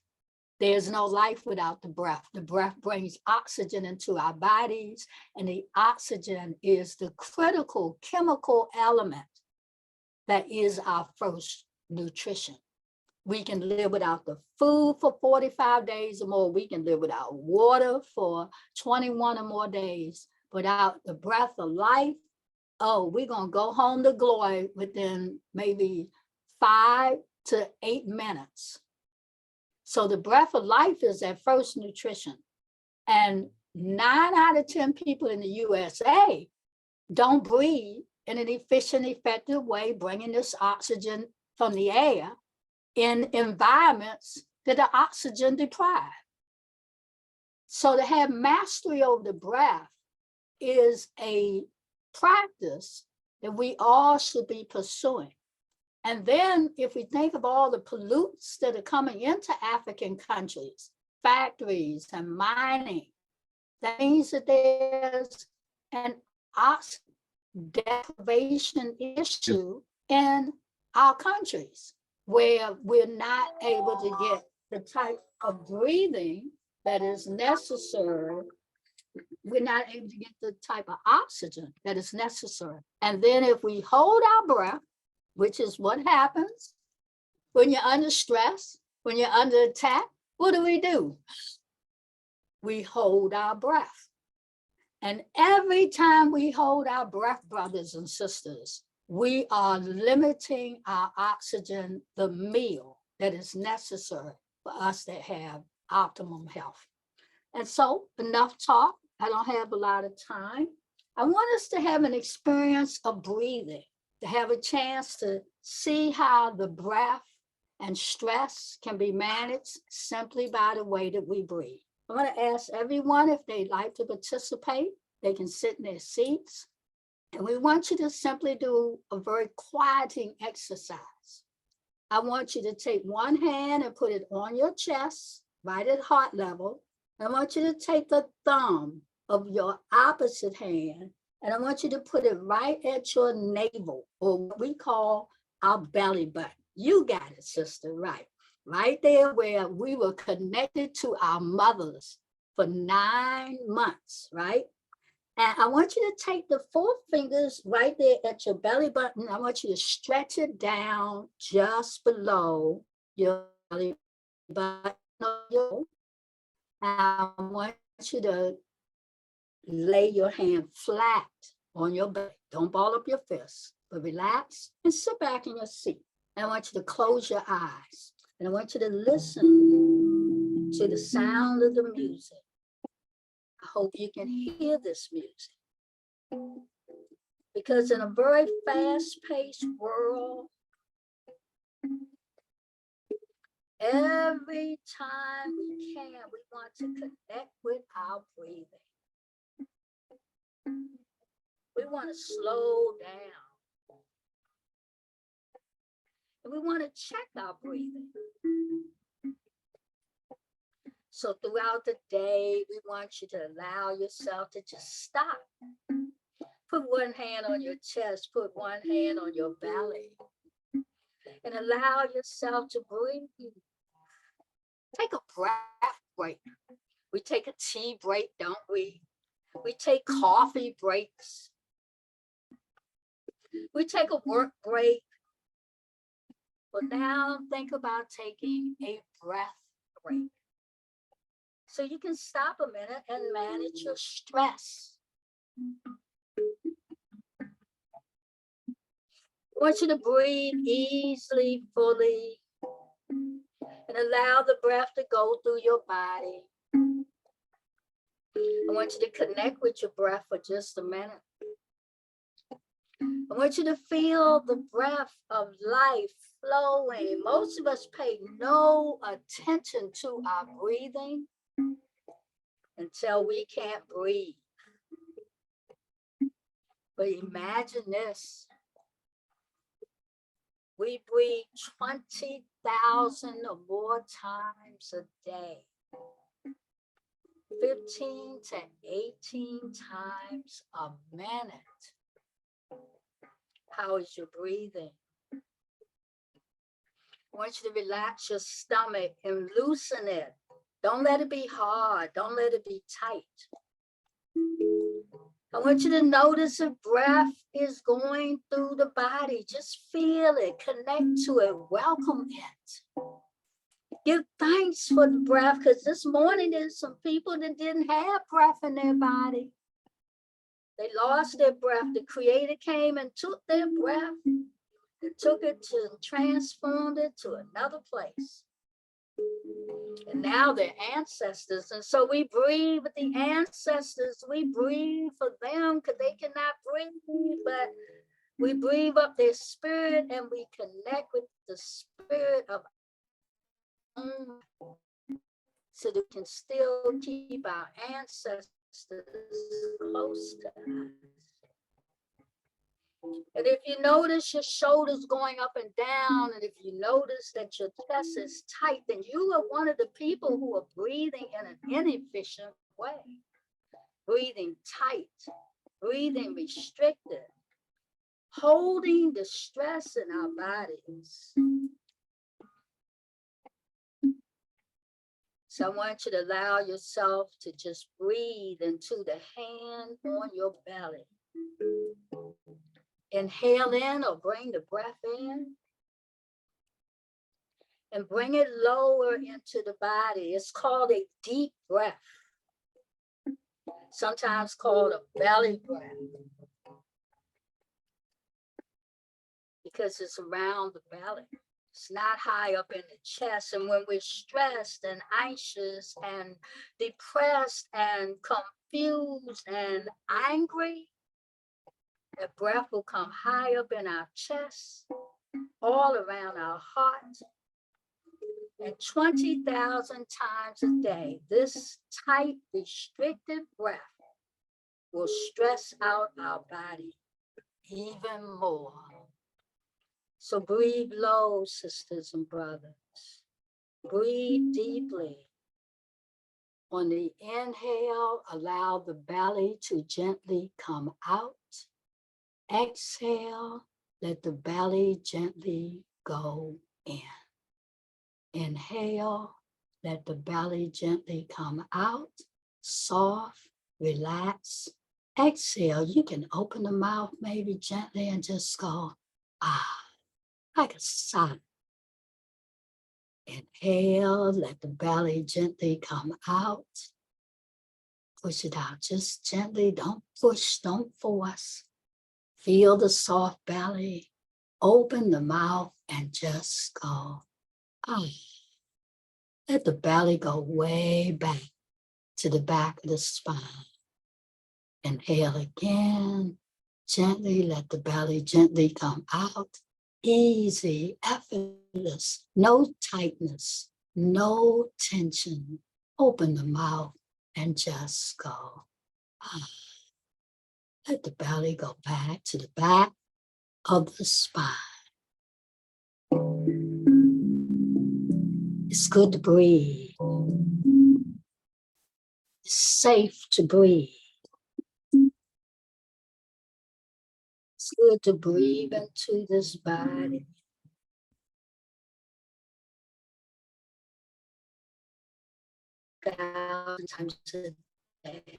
Speaker 6: There's no life without the breath. The breath brings oxygen into our bodies, and the oxygen is the critical chemical element that is our first nutrition. We can live without the food for 45 days or more. We can live without water for 21 or more days. Without the breath of life, oh, we're gonna go home to glory within maybe 5 to 8 minutes. So the breath of life is that first nutrition. And 9 out of 10 people in the USA don't breathe in an efficient, effective way, bringing this oxygen from the air in environments that are oxygen deprived. So to have mastery over the breath is a practice that we all should be pursuing. And then if we think of all the pollutants that are coming into African countries, factories and mining, that means that there's an oxygen deprivation issue in our countries, where we're not able to get the type of breathing that is necessary. We're not able to get the type of oxygen that is necessary. And then if we hold our breath, which is what happens when you're under stress, when you're under attack, what do? We hold our breath. And every time we hold our breath, brothers and sisters, we are limiting our oxygen, the meal that is necessary for us to have optimum health. And so, enough talk. I don't have a lot of time. I want us to have an experience of breathing, to have a chance to see how the breath and stress can be managed simply by the way that we breathe. I want to ask everyone if they'd like to participate, they can sit in their seats. And we want you to simply do a very quieting exercise. I want you to take one hand and put it on your chest, right at heart level. I want you to take the thumb of your opposite hand, and I want you to put it right at your navel, or what we call our belly button. You got it, sister, right? Right there where we were connected to our mothers for 9 months, right? And I want you to take the 4 fingers right there at your belly button. I want you to stretch it down just below your belly button. And I want you to lay your hand flat on your belly. Don't ball up your fists, but relax and sit back in your seat. And I want you to close your eyes. And I want you to listen to the sound of the music. I hope you can hear this music. Because in a very fast-paced world, every time we can, we want to connect with our breathing. We want to slow down. And we want to check our breathing. So throughout the day, we want you to allow yourself to just stop. Put one hand on your chest, put one hand on your belly, and allow yourself to breathe. Take a breath break. We take a tea break, don't we? We take coffee breaks. We take a work break. But now think about taking a breath break. So you can stop a minute and manage your stress. I want you to breathe easily, fully, and allow the breath to go through your body. I want you to connect with your breath for just a minute. I want you to feel the breath of life flowing. Most of us pay no attention to our breathing until we can't breathe. But imagine this. We breathe 20,000 or more times a day. 15 to 18 times a minute. How is your breathing? I want you to relax your stomach and loosen it. Don't let it be hard. Don't let it be tight. I want you to notice the breath is going through the body. Just feel it, connect to it, welcome it. Give thanks for the breath, because this morning there's some people that didn't have breath in their body. They lost their breath. The Creator came and took their breath and took it to transformed it to another place. And now they're ancestors. And so we breathe with the ancestors. We breathe for them because they cannot breathe, but we breathe up their spirit and we connect with the spirit of so that we can still keep our ancestors close to us. And if you notice your shoulders going up and down, and if you notice that your chest is tight, then you are one of the people who are breathing in an inefficient way. Breathing tight, breathing restricted, holding the stress in our bodies. So I want you to allow yourself to just breathe into the hand on your belly. Inhale in or bring the breath in and bring it lower into the body. It's called a deep breath, sometimes called a belly breath, because it's around the belly. It's not high up in the chest. And when we're stressed and anxious and depressed and confused and angry, the breath will come high up in our chest, all around our heart. And 20,000 times a day, this tight, restricted breath will stress out our body even more. So breathe low, sisters and brothers. Breathe deeply. On the inhale, allow the belly to gently come out. Exhale, let the belly gently go in. Inhale, let the belly gently come out, soft, relax. Exhale, you can open the mouth maybe gently and just go, like a sigh. Inhale, let the belly gently come out. Push it out just gently, don't push, don't force. Feel the soft belly, open the mouth and just go, Let the belly go way back to the back of the spine. Inhale again, gently let the belly gently come out. Easy, effortless, no tightness, no tension. Open the mouth and just go. Let the belly go back to the back of the spine. It's good to breathe. It's safe to breathe. It's good to breathe into this body. Times a day.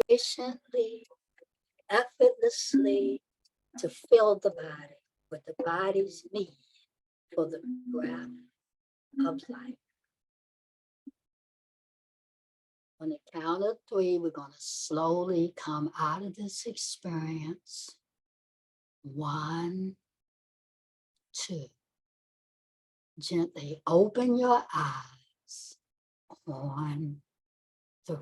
Speaker 6: Efficiently, effortlessly, to fill the body with the body's need for the breath of life. On the count of 3, we're going to slowly come out of this experience. 1, 2. Gently open your eyes. 1, 3.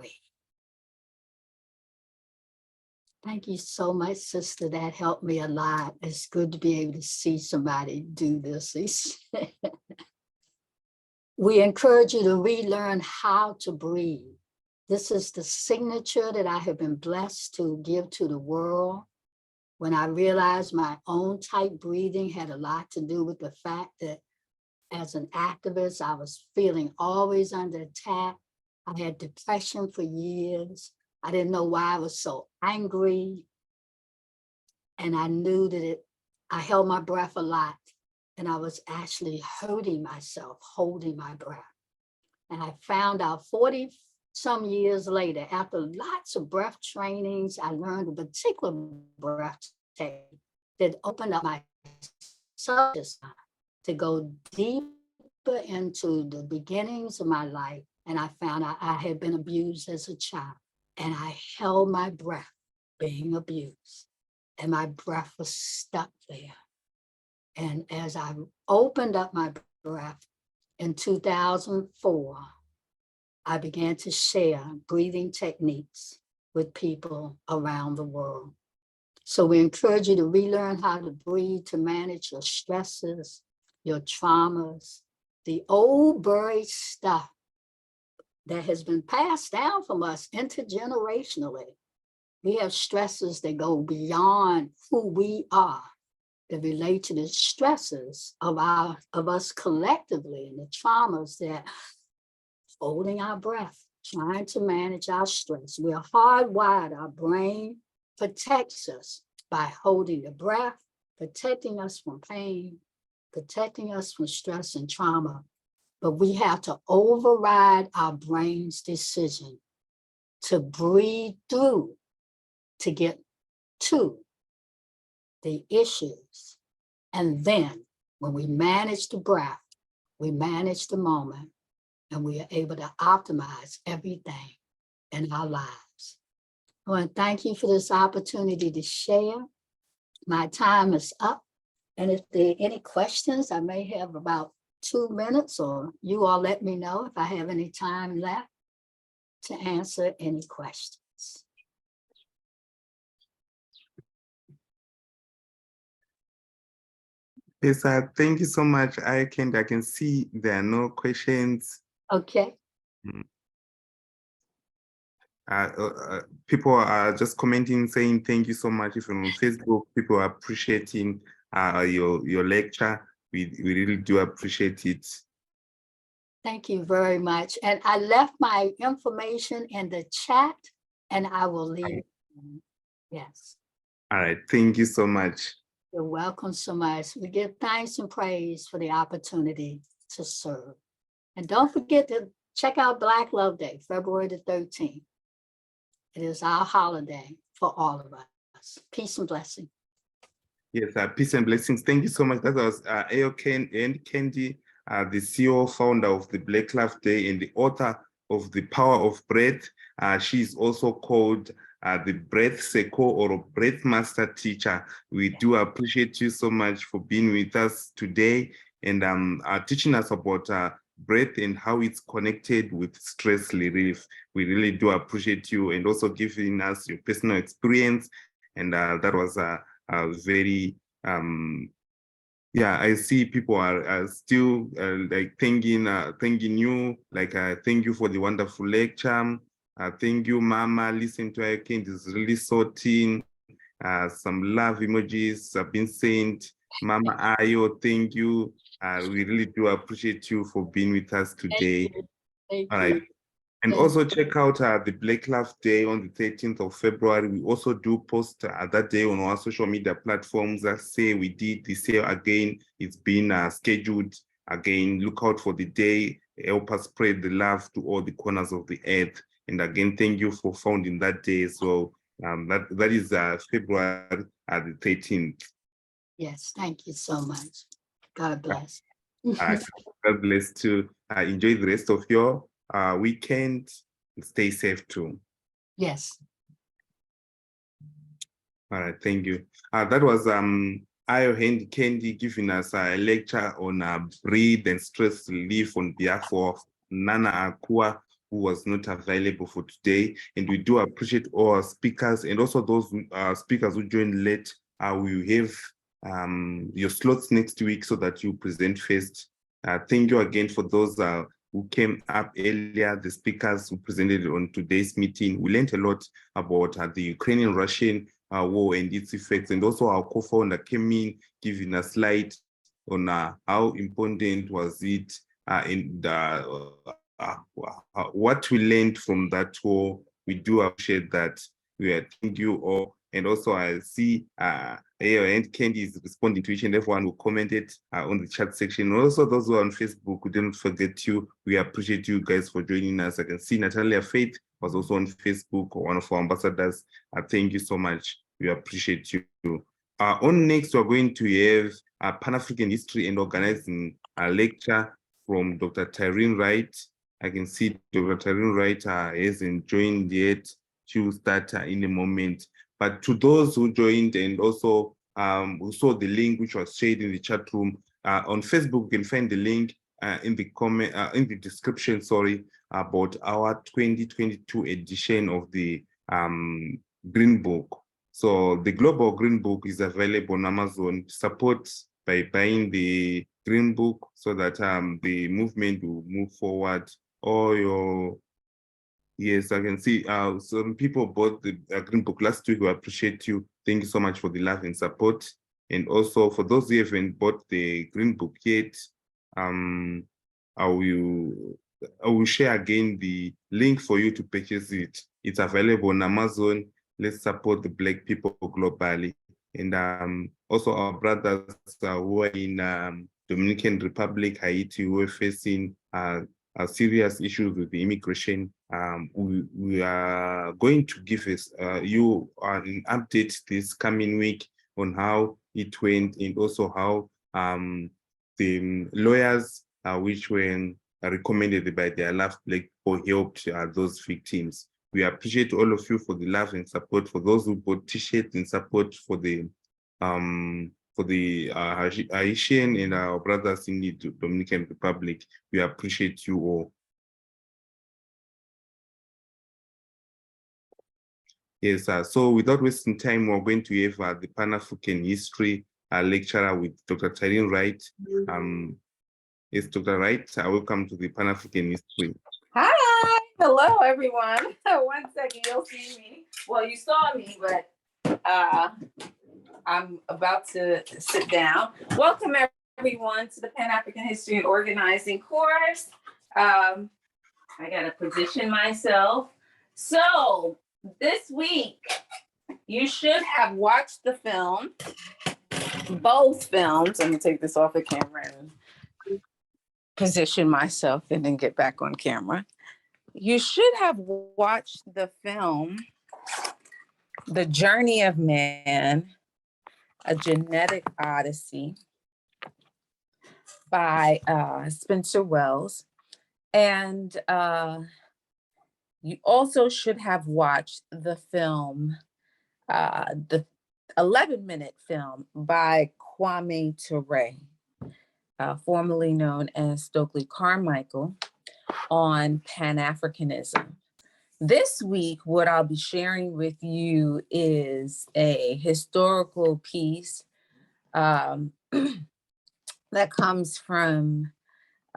Speaker 6: Thank you so much, sister. That helped me a lot. It's good to be able to see somebody do this. We encourage you to relearn how to breathe. This is the signature that I have been blessed to give to the world. When I realized my own tight breathing had a lot to do with the fact that as an activist. I was feeling always under attack. I had depression for years. I didn't know why I was so angry. And I knew that I held my breath a lot, and I was actually hurting myself, holding my breath. And I found out 40 some years later, after lots of breath trainings, I learned a particular breath technique that opened up my subconscious mind to go deeper into the beginnings of my life. And I found out I had been abused as a child, and I held my breath being abused, and my breath was stuck there. And as I opened up my breath in 2004, I began to share breathing techniques with people around the world. So we encourage you to relearn how to breathe, to manage your stresses, your traumas, the old buried stuff that has been passed down from us intergenerationally. We have stresses that go beyond who we are, that relate to the stresses of us collectively, and the traumas that holding our breath, trying to manage our stress. We are hardwired. Our brain protects us by holding the breath, protecting us from pain, protecting us from stress and trauma. But we have to override our brain's decision to breathe through to get to the issues. And then when we manage the breath, we manage the moment, and we are able to optimize everything in our lives. I want to thank you for this opportunity to share. My time is up. And if there are any questions, I may have about 2 minutes, or you all let me know if I have any time left to answer any questions.
Speaker 1: Yes, thank you so much, Kendi. I can see there are no questions.
Speaker 6: Okay.
Speaker 1: People are just commenting, saying thank you so much. If you're on Facebook, people are appreciating your lecture. We really do appreciate it.
Speaker 6: Thank you very much. And I left my information in the chat, and I will leave. Yes.
Speaker 1: All right. Thank you so much.
Speaker 6: You're welcome so much. We give thanks and praise for the opportunity to serve. And don't forget to check out Black Love Day, February the 13th. It is our holiday for all of us. Peace and blessing.
Speaker 1: Yes, peace and blessings. Thank you so much. That was Ayo and Kendi, the CEO, founder of the Black Love Day and the author of The Power of Breath. She is also called the Breath Seko or Breath Master Teacher. We do appreciate you so much for being with us today and teaching us about breath and how it's connected with stress relief. We really do appreciate you, and also giving us your personal experience. And that was very, yeah, I see people are still like thanking you, like thank you for the wonderful lecture. Thank you, Mama. Listen to our kind is really sorting. Some love emojis have been sent. Mama Ayo, thank you. We really do appreciate you for being with us today.
Speaker 6: Thank
Speaker 1: All right.
Speaker 6: you.
Speaker 1: And
Speaker 6: Thank
Speaker 1: also check out the Black Love Day on the 13th of February. We also do post that day on our social media platforms. I say we did this year again. It's been scheduled again. Look out for the day. Help us spread the love to all the corners of the earth. And again, thank you for founding that day. So that is February the 13th.
Speaker 6: Yes, thank you so much. God bless.
Speaker 1: God bless too. Enjoy the rest of your weekend. Stay safe too.
Speaker 6: Yes.
Speaker 1: All right, thank you. That was Ayo Kendi giving us a lecture on breathe and stress relief on behalf of Nana Akua, who was not available for today. And we do appreciate all our speakers and also those speakers who joined late. We have your slots next week so that you present first. Thank you again for those who came up earlier, the speakers who presented on today's meeting. We learned a lot about the Ukrainian-Russian war and its effects, and also our co-founder came in, giving us light on how important was it in the what we learned from that war. We do appreciate that. We are thank you all. And also I see and Candy is responding to each and everyone who commented on the chat section. Also those who are on Facebook, we didn't forget you. We appreciate you guys for joining us. I can see Natalia Faith was also on Facebook, one of our ambassadors. Thank you so much. We appreciate you. On next, we're going to have Pan-African History and Organizing lecture from Dr. Tyreen Wright. I can see Dr. Tyreen Wright hasn't joined yet. She will start in a moment. But to those who joined and also who saw the link which was shared in the chat room, on Facebook, you can find the link in the comment, in the description, sorry, about our 2022 edition of the Green Book. So the Global Green Book is available on Amazon. Support by buying the Green Book so that the movement will move forward. Yes, I can see some people bought the Green Book last week. We appreciate you. Thank you so much for the love and support. And also for those who haven't bought the Green Book yet, I will share again the link for you to purchase it. It's available on Amazon. Let's support the Black people globally. And also our brothers who are in Dominican Republic, Haiti, who are facing serious issues with the immigration. We are going to give you an update this coming week on how it went and also how the lawyers which were recommended by their Love Black people helped those victims. We appreciate all of you for the love and support, for those who bought t-shirts in support for the Haitian and our brothers in the Dominican Republic. We appreciate you all. Yes, so without wasting time, we're going to have the Pan-African History lecturer with Dr. Tyreen Wright. Yes, Dr. Wright, welcome to the Pan-African History.
Speaker 7: Hi, hello everyone. 1 second, you'll see me. Well, you saw me, but I'm about to sit down. Welcome everyone to the Pan-African History and Organizing course. I gotta position myself. So this week, you should have watched the film, both films. Let me take this off the camera and position myself and then get back on camera. You should have watched the film, The Journey of Man, A Genetic Odyssey by Spencer Wells. And you also should have watched the film, the 11-minute film by Kwame Ture, formerly known as Stokely Carmichael, on Pan-Africanism. This week, what I'll be sharing with you is a historical piece that comes from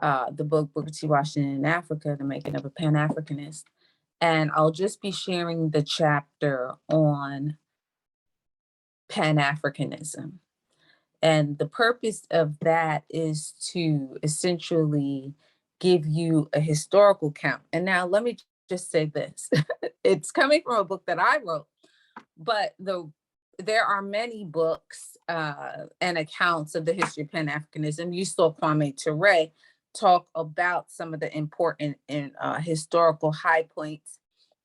Speaker 7: the book Booker T. Washington in Africa, The Making of a Pan-Africanist. And I'll just be sharing the chapter on Pan-Africanism. And the purpose of that is to essentially give you a historical count. And now let me just say this. It's coming from a book that I wrote, but there are many books and accounts of the history of Pan-Africanism. You saw Kwame Ture talk about some of the important and historical high points,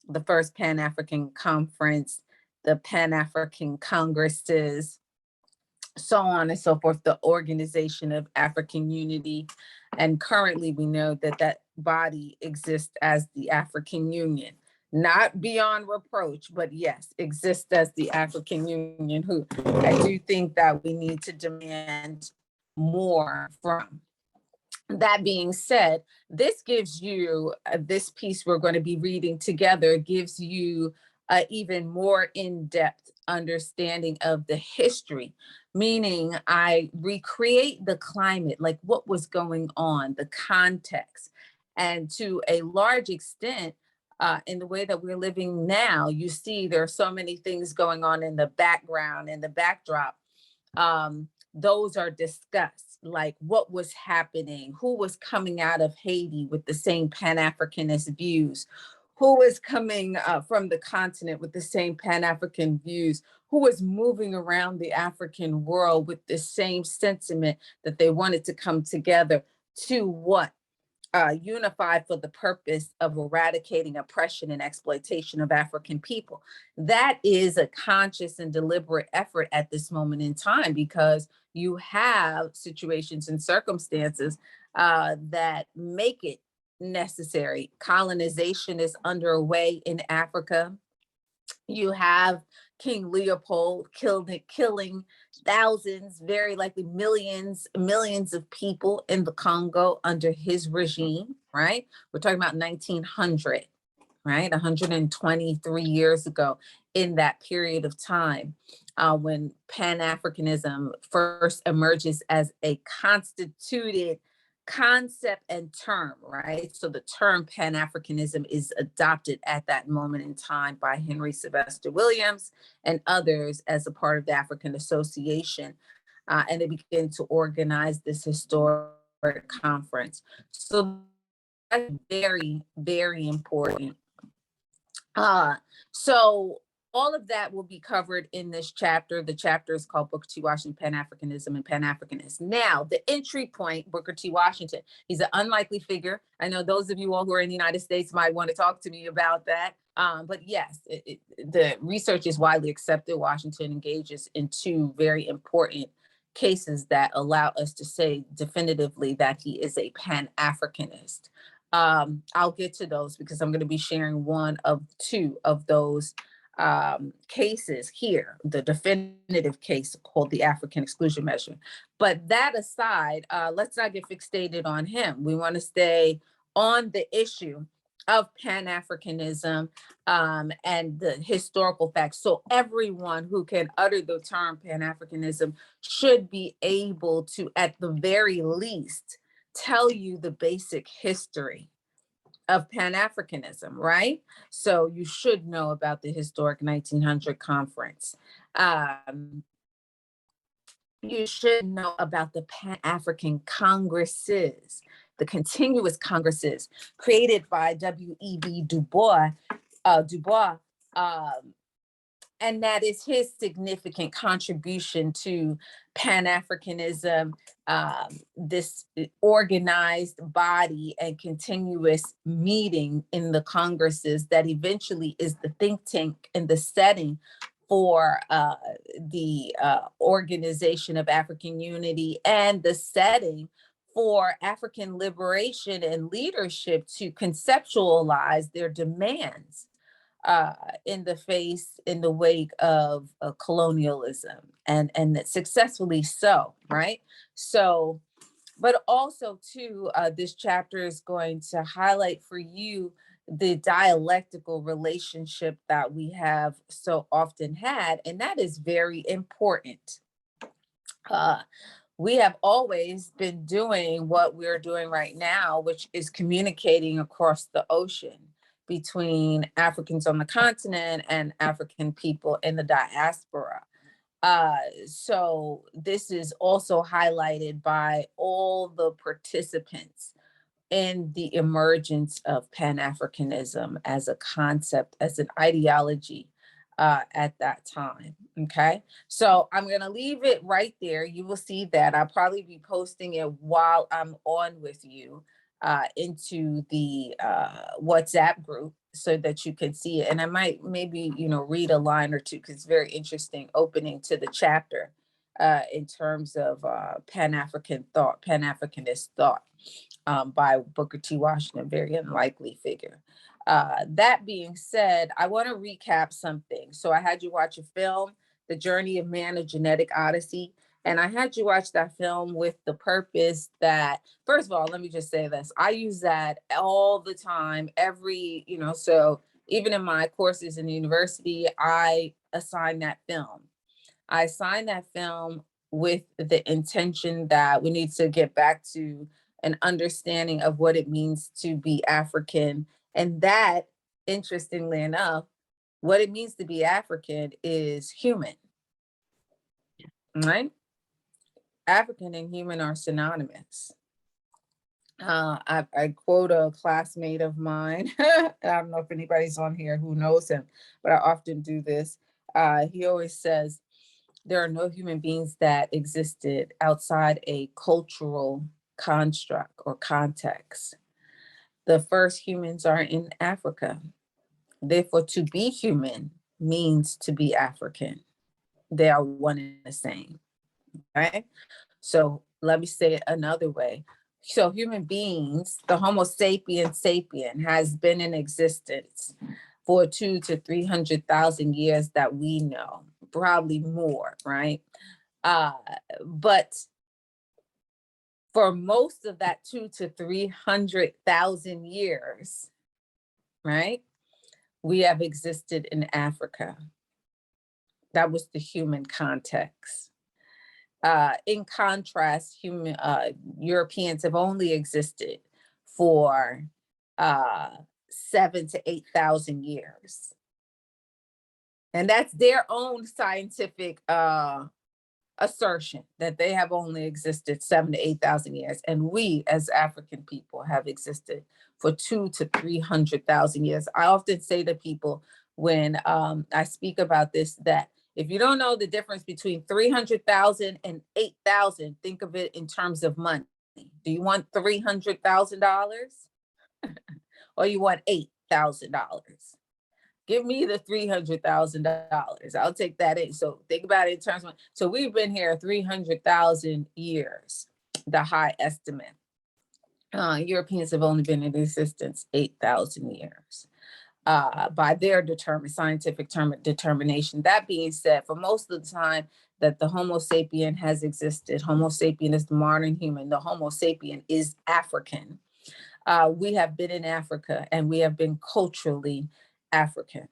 Speaker 7: the first Pan-African Conference, the Pan-African Congresses, so on and so forth, the Organization of African Unity. And currently we know that that body exists as the African Union, not beyond reproach, but yes, exists as the African Union, who I do think that we need to demand more from. That being said, this gives you, this piece we're going to be reading together gives you an even more in-depth understanding of the history, meaning I recreate the climate, like what was going on, the context, and to a large extent, in the way that we're living now, you see there are so many things going on in the background and the backdrop those are discussed, like what was happening, who was coming out of Haiti with the same Pan-Africanist views, who was coming from the continent with the same Pan-African views, who was moving around the African world with the same sentiment that they wanted to come together to what? Unified for the purpose of eradicating oppression and exploitation of African people. That is a conscious and deliberate effort at this moment in time, because you have situations and circumstances that make it necessary. Colonization is underway in Africa. You have King Leopold killing thousands, very likely millions of people in the Congo under his regime, right? We're talking about 1900, right? 123 years ago, in that period of time, when Pan-Africanism first emerges as a constituted concept and term, right? So the term Pan-Africanism is adopted at that moment in time by Henry Sylvester Williams and others as a part of the African Association. And they begin to organize this historic conference. So that's very, very important. So all of that will be covered in this chapter. The chapter is called Booker T. Washington, Pan-Africanism and Pan-Africanists. Now, the entry point, Booker T. Washington, he's an unlikely figure. I know those of you all who are in the United States might want to talk to me about that. But yes, the research is widely accepted. Washington engages in two very important cases that allow us to say definitively that he is a Pan-Africanist. I'll get to those because I'm going to be sharing one of two of those cases here, the definitive case called the African Exclusion Measure. But that aside, let's not get fixated on him. We want to stay on the issue of Pan-Africanism and the historical facts. So everyone who can utter the term Pan-Africanism should be able to, at the very least, tell you the basic history of Pan-Africanism, right? So you should know about the historic 1900 conference. You should know about the Pan-African Congresses, the continuous congresses created by W.E.B. Du Bois, and that is his significant contribution to Pan-Africanism, this organized body and continuous meeting in the congresses that eventually is the think tank and the setting for the Organization of African Unity and the setting for African liberation and leadership to conceptualize their demands in the wake of colonialism, and successfully so, right? So, but also too, this chapter is going to highlight for you the dialectical relationship that we have so often had, and that is very important. We have always been doing what we're doing right now, which is communicating across the ocean between Africans on the continent and African people in the diaspora. So this is also highlighted by all the participants in the emergence of Pan-Africanism as a concept, as an ideology at that time, okay? So I'm gonna leave it right there. You will see that. I'll probably be posting it while I'm on with you into the WhatsApp group so that you can see it. And I might maybe, read a line or two because it's very interesting opening to the chapter in terms of Pan-African thought, Pan-Africanist thought by Booker T. Washington, very unlikely figure. That being said, I want to recap something. So I had you watch a film, The Journey of Man, A Genetic Odyssey. And I had you watch that film with the purpose that, first of all, let me just say this. I use that all the time, so even in my courses in the university, I assign that film. I assign that film with the intention that we need to get back to an understanding of what it means to be African. And that, interestingly enough, what it means to be African is human, right? African and human are synonymous. I quote a classmate of mine. I don't know if anybody's on here who knows him, but I often do this. He always says, there are no human beings that existed outside a cultural construct or context. The first humans are in Africa. Therefore, to be human means to be African. They are one and the same, right? So let me say it another way. So human beings, the Homo sapiens sapien has been in existence for 200,000 to 300,000 years that we know, probably more, right? But for most of that 200,000 to 300,000 years, right, we have existed in Africa. That was the human context. In contrast, Europeans have only existed for 7,000 to 8,000 years. And that's their own scientific assertion, that they have only existed 7,000 to 8,000 years. And we as African people have existed for 200,000 to 300,000 years. I often say to people when I speak about this, that if you don't know the difference between 300,000 and 8,000, think of it in terms of money. Do you want $300,000 or you want $8,000? Give me the $300,000. I'll take that in. So think about it in terms of, so we've been here 300,000 years, the high estimate. Europeans have only been in existence 8,000 years. By their scientific determination. That being said, for most of the time that the Homo sapien has existed, Homo sapien is the modern human, the Homo sapien is African. We have been in Africa and we have been culturally African,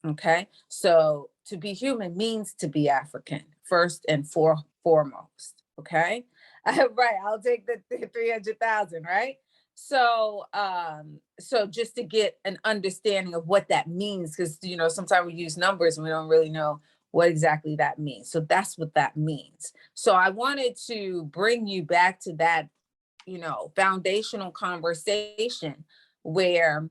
Speaker 7: okay? So to be human means to be African, first and foremost, okay? Right, I'll take the 300,000, right? So, so just to get an understanding of what that means, because, you know, sometimes we use numbers and we don't really know what exactly that means. So that's what that means. So I wanted to bring you back to that, you know, foundational conversation where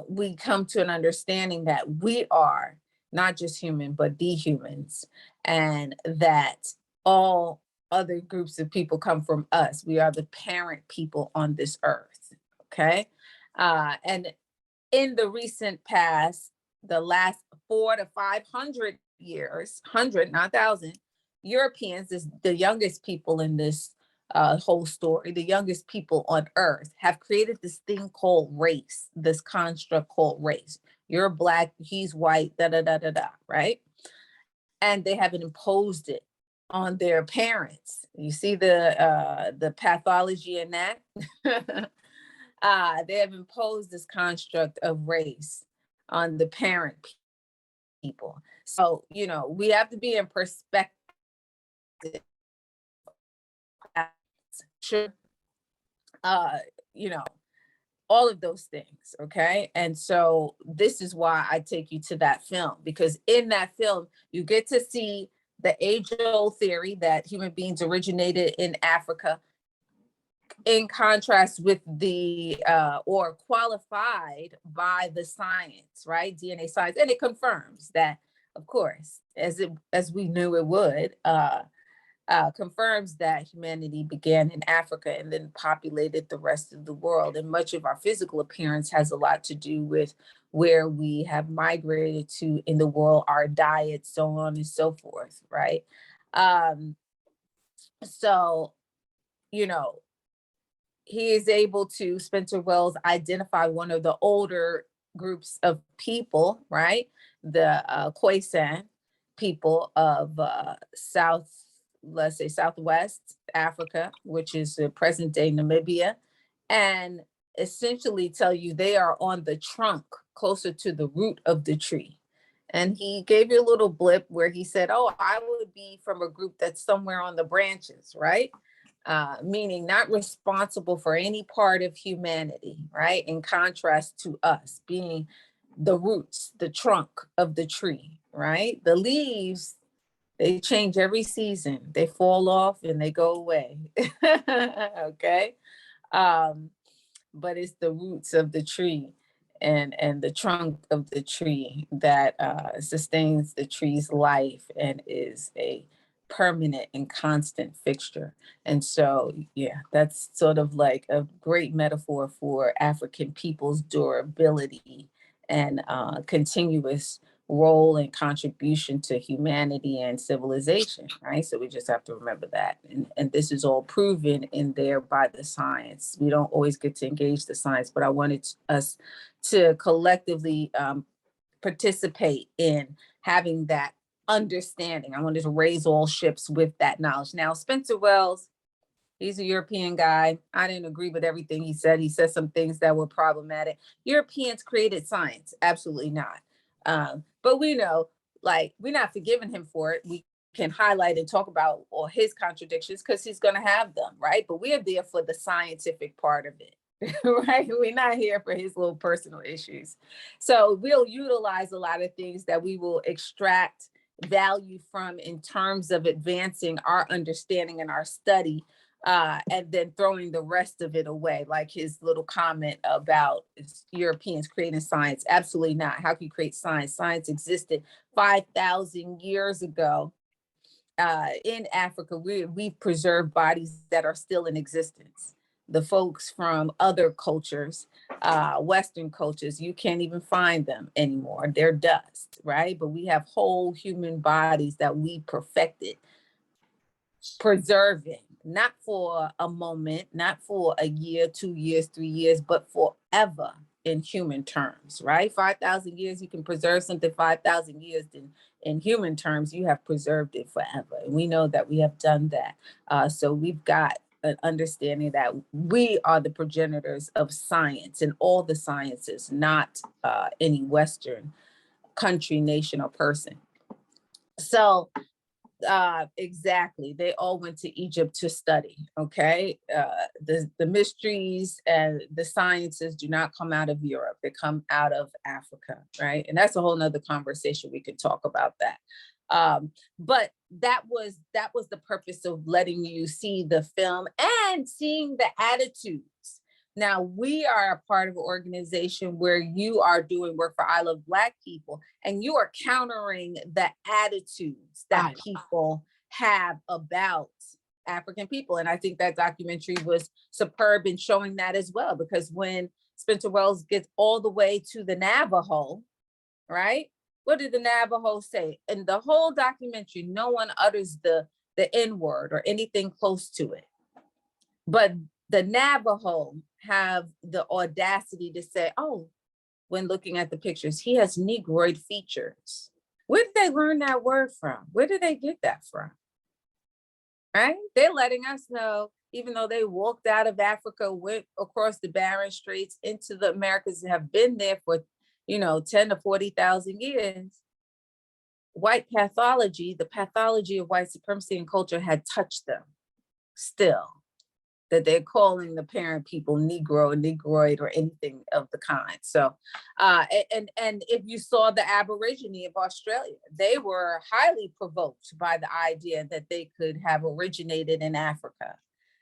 Speaker 7: we come to an understanding that we are not just human, but the humans, and that all other groups of people come from us. We are the parent people on this earth, okay? And in the recent past, the last 400 to 500 years, 100, not 1,000, Europeans, is the youngest people in this whole story, the youngest people on earth, have created this thing called race, this construct called race. You're Black, he's white, da da da da da, right? And they haven't imposed it on their parents. You see the pathology in that? They have imposed this construct of race on the parent people. So, you know, we have to be in perspective. Sure. You know, all of those things, okay? And so this is why I take you to that film, because in that film, you get to see the age-old theory that human beings originated in Africa, in contrast with the, or qualified by the science, right? DNA science, and it confirms that, of course, as we knew it would, confirms that humanity began in Africa and then populated the rest of the world. And much of our physical appearance has a lot to do with where we have migrated to in the world, our diet, so on and so forth, right? So, you know, he is able to, Spencer Wells, identify one of the older groups of people, right? The Khoisan people of let's say Southwest Africa, which is present day Namibia, and essentially tell you they are on the trunk closer to the root of the tree. And he gave you a little blip where he said, oh, I would be from a group that's somewhere on the branches, right? Meaning not responsible for any part of humanity, right? In contrast to us being the roots, the trunk of the tree, right? The leaves They change every season. They fall off and they go away. Okay. But it's the roots of the tree and the trunk of the tree that sustains the tree's life and is a permanent and constant fixture. And so, yeah, that's sort of like a great metaphor for African people's durability and continuous role and contribution to humanity and civilization, right? So we just have to remember that. And this is all proven in there by the science. We don't always get to engage the science, but I wanted us to collectively participate in having that understanding. I wanted to raise all ships with that knowledge. Now, Spencer Wells, he's a European guy. I didn't agree with everything he said. He said some things that were problematic. Europeans created science. Absolutely not. But we know, like, we're not forgiving him for it. We can highlight and talk about all his contradictions because he's going to have them, right? But we are there for the scientific part of it, right? We're not here for his little personal issues. So we'll utilize a lot of things that we will extract value from in terms of advancing our understanding and our study, and then throwing the rest of it away, like his little comment about Europeans creating science. Absolutely not. How can you create science? Science existed 5,000 years ago in Africa. We've preserved bodies that are still in existence. The folks from other cultures, Western cultures, you can't even find them anymore. They're dust, right? But we have whole human bodies that we perfected, preserving, not for a moment, not for a year, 2 years, 3 years, but forever in human terms, right? 5,000 years, you can preserve something 5,000 years. In human terms, you have preserved it forever. And we know that we have done that. So we've got an understanding that we are the progenitors of science and all the sciences, not any Western country, nation, or person. So exactly, they all went to Egypt to study. Okay, the mysteries and the sciences do not come out of Europe; they come out of Africa, right? And that's a whole nother conversation. We could talk about that. But that was the purpose of letting you see the film and seeing the attitudes. Now, we are a part of an organization where you are doing work for I Love Black People, and you are countering the attitudes that people have about African people. And I think that documentary was superb in showing that as well, because when Spencer Wells gets all the way to the Navajo, right? What did the Navajo say? In the whole documentary, no one utters the N-word or anything close to it. But the Navajo have the audacity to say, oh, when looking at the pictures, he has Negroid features. Where did they learn that word from? Where did they get that from? Right? They're letting us know, even though they walked out of Africa, went across the Barren Straits into the Americas and have been there for 10 to 40,000 years, white pathology, the pathology of white supremacy and culture had touched them still, that they're calling the parent people Negro, Negroid, or anything of the kind. So, and if you saw the Aborigine of Australia, they were highly provoked by the idea that they could have originated in Africa.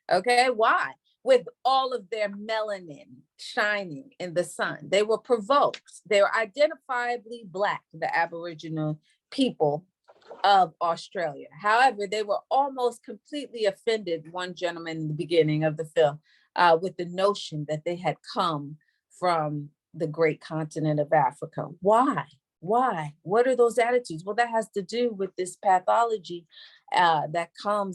Speaker 7: Okay, why? With all of their melanin shining in the sun. They were provoked. They were identifiably Black, the Aboriginal people of Australia. However, they were almost completely offended, one gentleman in the beginning of the film, with the notion that they had come from the great continent of Africa. Why? Why? What are those attitudes? Well, that has to do with this pathology that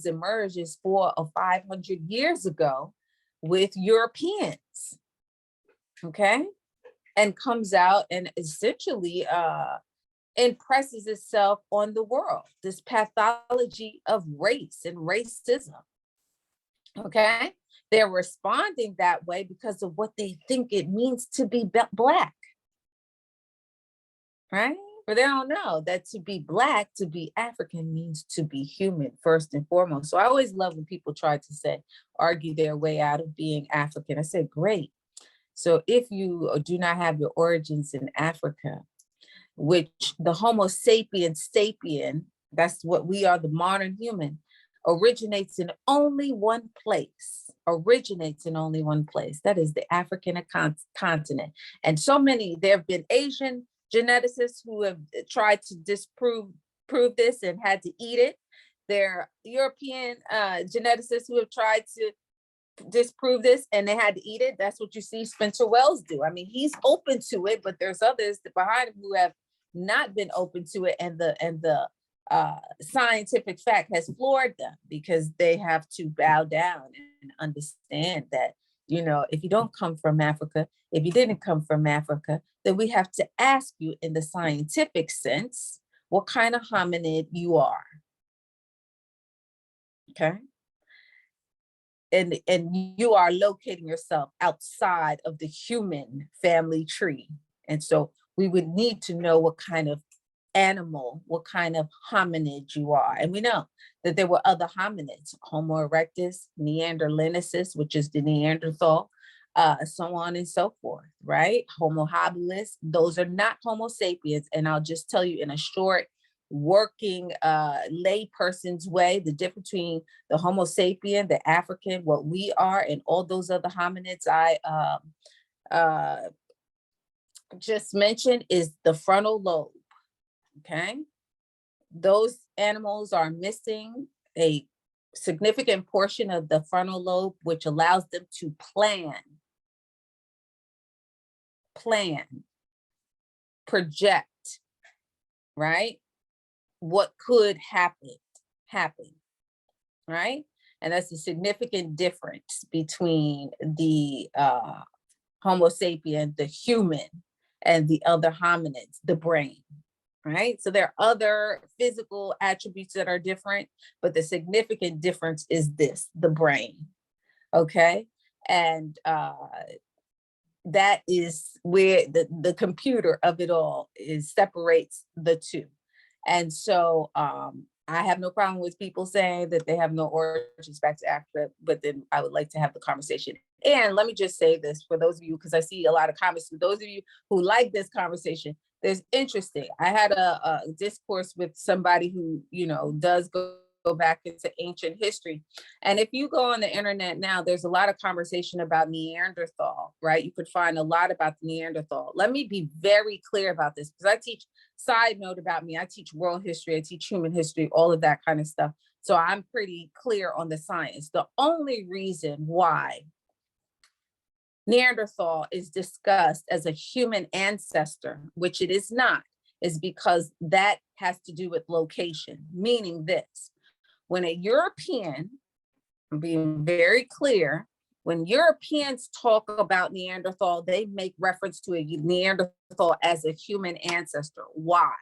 Speaker 7: emerges 400 or 500 years ago with Europeans, okay? And comes out and essentially impresses itself on the world, this pathology of race and racism, okay? They're responding that way because of what they think it means to be Black, right? But they don't know that to be Black, to be African means to be human first and foremost. So I always love when people try to argue their way out of being African. I said, great. So if you do not have your origins in Africa, which the Homo sapiens sapien That's what we are, the modern human, originates in only one place, That is the African continent. And so many, there have been Asian geneticists who have tried to prove this and had to eat it. There are European geneticists who have tried to disprove this and they had to eat it. That's what you see Spencer Wells do. I mean, he's open to it, but there's others behind him who have not been open to it, and the scientific fact has floored them because they have to bow down and understand that, you know, if you don't come from Africa, if you didn't come from Africa, then we have to ask you in the scientific sense what kind of hominid you are. Okay. And you are locating yourself outside of the human family tree. And so we would need to know what kind of animal, what kind of hominid you are. And we know that there were other hominids, Homo erectus, Neanderthalensis, which is the Neanderthal, so on and so forth, right? Homo habilis, those are not Homo sapiens. And I'll just tell you in a short working lay person's way, the difference between the Homo sapien, the African, what we are, and all those other hominids I just mentioned is the frontal lobe. Okay, those animals are missing a significant portion of the frontal lobe, which allows them to plan, project, right? What could happen, right? And that's a significant difference between the Homo sapien, the human, and the other hominids, the brain, right? So there are other physical attributes that are different, but the significant difference is this, the brain, okay? And that is where the computer of it all separates the two. And so I have no problem with people saying that they have no origins back to Africa, but then I would like to have the conversation. And let me just say this for those of you, because I see a lot of comments, for those of you who like this conversation, there's interesting. I had a discourse with somebody who, you know, does go back into ancient history. And if you go on the internet now, there's a lot of conversation about Neanderthal, right? You could find a lot about Neanderthal. Let me be very clear about this, because I teach, side note about me, I teach world history, I teach human history, all of that kind of stuff. So I'm pretty clear on the science. The only reason why Neanderthal is discussed as a human ancestor, which it is not, is because that has to do with location, meaning this. When a European, I'm being very clear, when Europeans talk about Neanderthal, they make reference to a Neanderthal as a human ancestor. Why?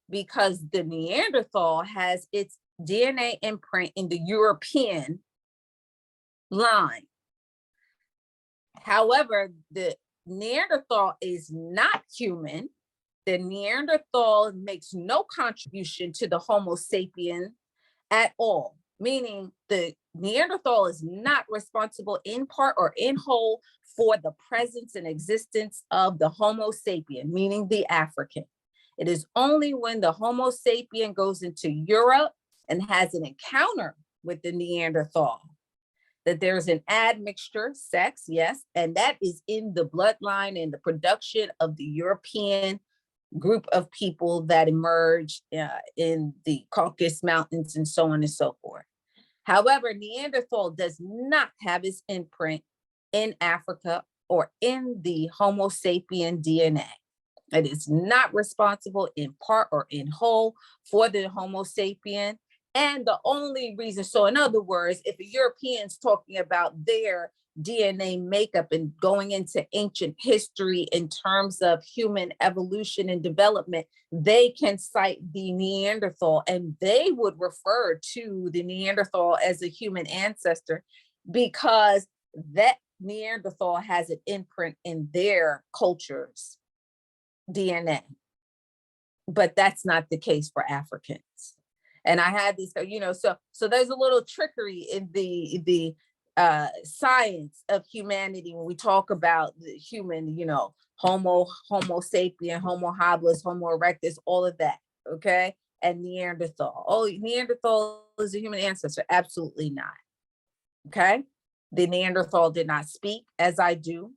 Speaker 7: Because the Neanderthal has its DNA imprint in the European line. However, the Neanderthal is not human. The Neanderthal makes no contribution to the Homo sapien at all, meaning the Neanderthal is not responsible in part or in whole for the presence and existence of the Homo sapien, meaning the African. It is only when the Homo sapien goes into Europe and has an encounter with the Neanderthal that there's an admixture, sex, yes, and that is in the bloodline and the production of the European group of people that emerged in the Caucasus Mountains and so on and so forth. However, Neanderthal does not have its imprint in Africa or in the Homo sapien DNA. It is not responsible in part or in whole for the Homo sapien. And the only reason, so in other words, if a European's talking about their DNA makeup and going into ancient history in terms of human evolution and development, they can cite the Neanderthal and they would refer to the Neanderthal as a human ancestor because that Neanderthal has an imprint in their culture's DNA. But that's not the case for Africans. And I had this, you know, so there's a little trickery in the science of humanity when we talk about the human, you know, Homo sapien, Homo habilis, Homo erectus, all of that, okay? and Neanderthal. Oh, Neanderthal is a human ancestor. Absolutely not. Okay. The Neanderthal did not speak as I do.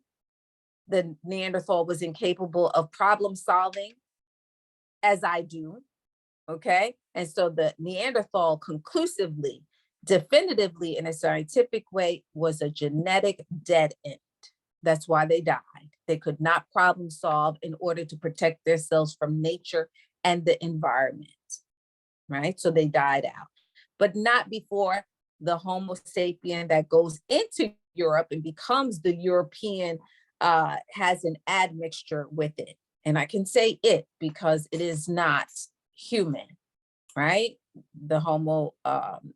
Speaker 7: The Neanderthal was incapable of problem solving as I do. Okay. And so the Neanderthal conclusively, definitively, in a scientific way, was a genetic dead end. That's why they died. They could not problem solve in order to protect themselves from nature and the environment, right? So they died out, but not before the Homo sapien that goes into Europe and becomes the European has an admixture with it. And I can say it because it is not human, right? The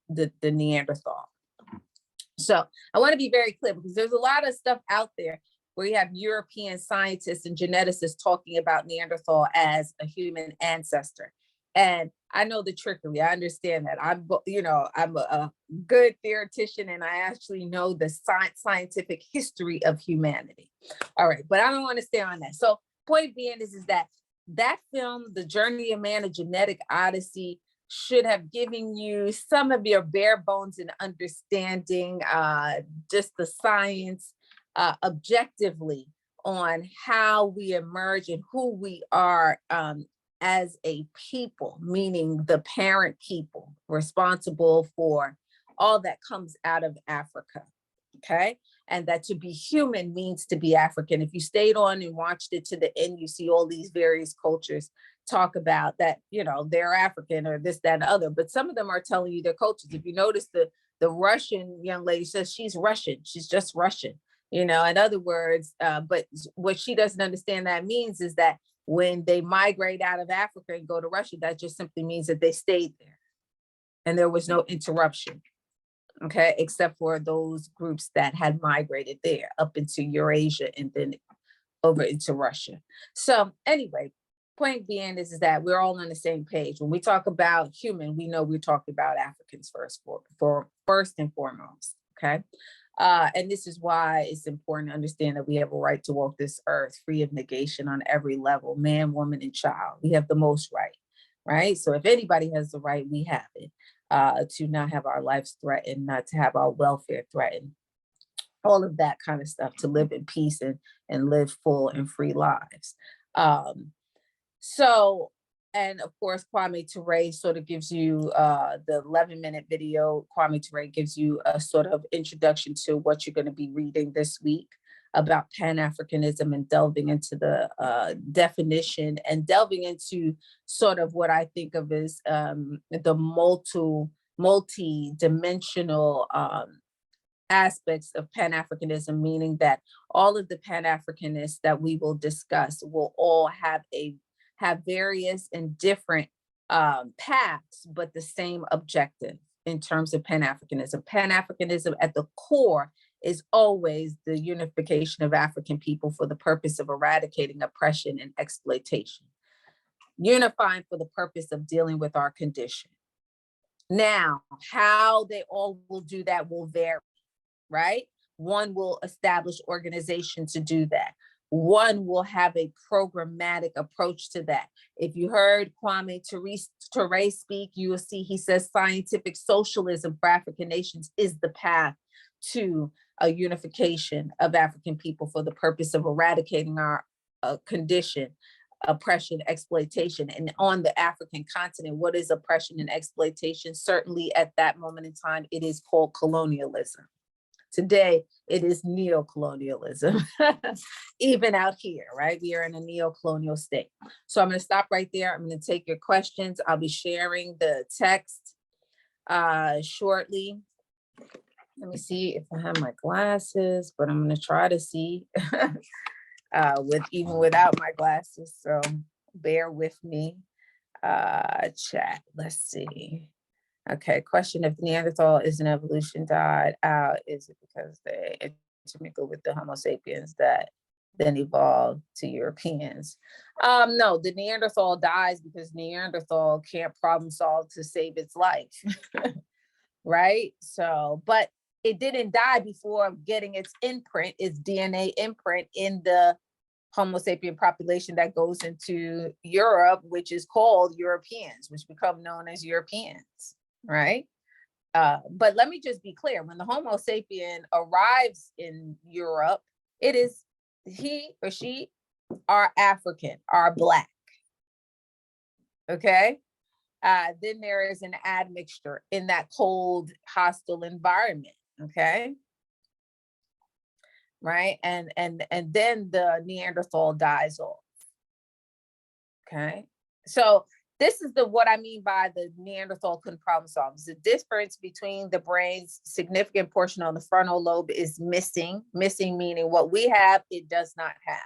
Speaker 7: the Neanderthal. So I want to be very clear because there's a lot of stuff out there where you have European scientists and geneticists talking about Neanderthal as a human ancestor. And I know the trickery. I understand that. I'm a good theoretician and I actually know the scientific history of humanity. All right, but I don't want to stay on that. So point being is that film, The Journey of Man, A Genetic Odyssey, should have given you some of your bare bones in understanding just the science objectively on how we emerge and who we are as a people, meaning the parent people responsible for all that comes out of Africa. Okay. And that to be human means to be African. If you stayed on and watched it to the end, you see all these various cultures talk about that, they're African or this, that, and other, but some of them are telling you their cultures. If you notice the Russian young lady says she's Russian, she's just Russian, in other words, but what she doesn't understand that means is that when they migrate out of Africa and go to Russia, that just simply means that they stayed there and there was no interruption. Okay, except for those groups that had migrated there up into Eurasia and then over into Russia. So anyway, point being is that we're all on the same page. When we talk about human, we know we're talking about Africans first and foremost. Okay. And this is why it's important to understand that we have a right to walk this earth free of negation on every level, man, woman, and child. We have the most right? So if anybody has the right, we have it. To not have our lives threatened, not to have our welfare threatened, all of that kind of stuff, to live in peace and live full and free lives. And of course, Kwame Ture sort of gives you the 11-minute video. Kwame Ture gives you a sort of introduction to what you're going to be reading this week about Pan-Africanism and delving into the definition and delving into sort of what I think of as the multi-dimensional aspects of Pan-Africanism, meaning that all of the Pan-Africanists that we will discuss will all have various and different paths, but the same objective in terms of Pan-Africanism. Pan-Africanism at the core is always the unification of African people for the purpose of eradicating oppression and exploitation, unifying for the purpose of dealing with our condition. Now, how they all will do that will vary, right? One will establish organization to do that. One will have a programmatic approach to that. If you heard Kwame Ture speak, you will see he says scientific socialism for African nations is the path to a unification of African people for the purpose of eradicating our condition, oppression, exploitation. And on the African continent, what is oppression and exploitation? Certainly at that moment in time, it is called colonialism. Today, it is neo-colonialism, even out here, right? We are in a neo-colonial state. So I'm going to stop right there. I'm going to take your questions. I'll be sharing the text shortly. Let me see if I have my glasses, but I'm going to try to see even without my glasses. So bear with me. Chat. Let's see. Okay, question: if Neanderthal is an evolution died out, is it because they intermingled with the Homo sapiens that then evolved to Europeans? No, the Neanderthal dies because Neanderthal can't problem solve to save its life, right? So, but it didn't die before getting its imprint, its DNA imprint in the Homo sapien population that goes into Europe, which is called Europeans, which become known as Europeans, right? But let me just be clear, when the Homo sapien arrives in Europe, it is he or she are African, are Black, okay? Then there is an admixture in that cold, hostile environment, okay? Right, and then the Neanderthal dies off, okay? So this is what I mean by the Neanderthal couldn't problem solve. The difference between the brain's significant portion on the frontal lobe is missing meaning what we have, it does not have.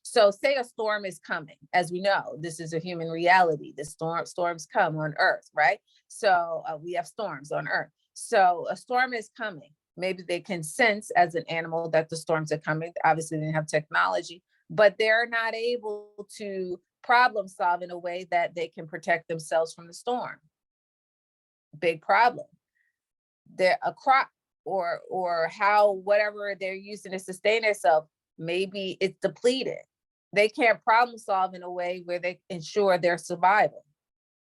Speaker 7: So say a storm is coming, as we know, this is a human reality. The storms come on Earth, right? So we have storms on Earth. So a storm is coming. Maybe they can sense as an animal that the storms are coming. Obviously they didn't have technology, but they're not able to problem solve in a way that they can protect themselves from the storm. Big problem. They're a crop or how whatever they're using to sustain themselves, maybe it's depleted. They can't problem solve in a way where they ensure their survival.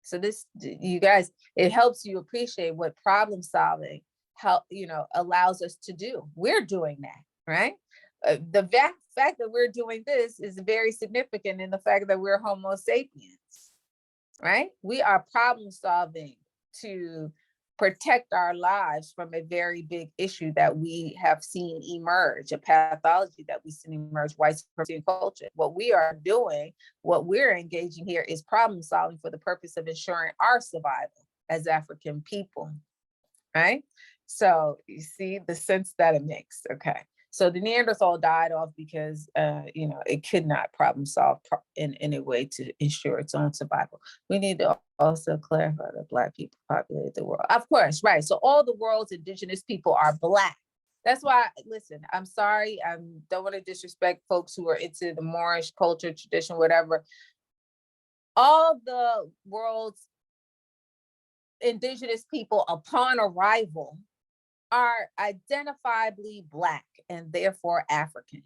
Speaker 7: So this, you guys, it helps you appreciate what problem solving allows us to do. We're doing that, right? The fact that we're doing this is very significant in the fact that we're Homo sapiens, right? We are problem solving to protect our lives from a very big issue that we have seen emerge, a pathology that we've seen emerge, white supremacy and culture. What we are doing, what we're engaging here is problem solving for the purpose of ensuring our survival as African people, right? So you see the sense that it makes, okay. So the Neanderthal died off because, it could not problem solve in a way to ensure its own survival. We need to also clarify that Black people populate the world. Of course, right. So all the world's indigenous people are Black. That's why, listen, I'm sorry. I don't want to disrespect folks who are into the Moorish culture, tradition, whatever. All the world's indigenous people upon arrival are identifiably Black and therefore African.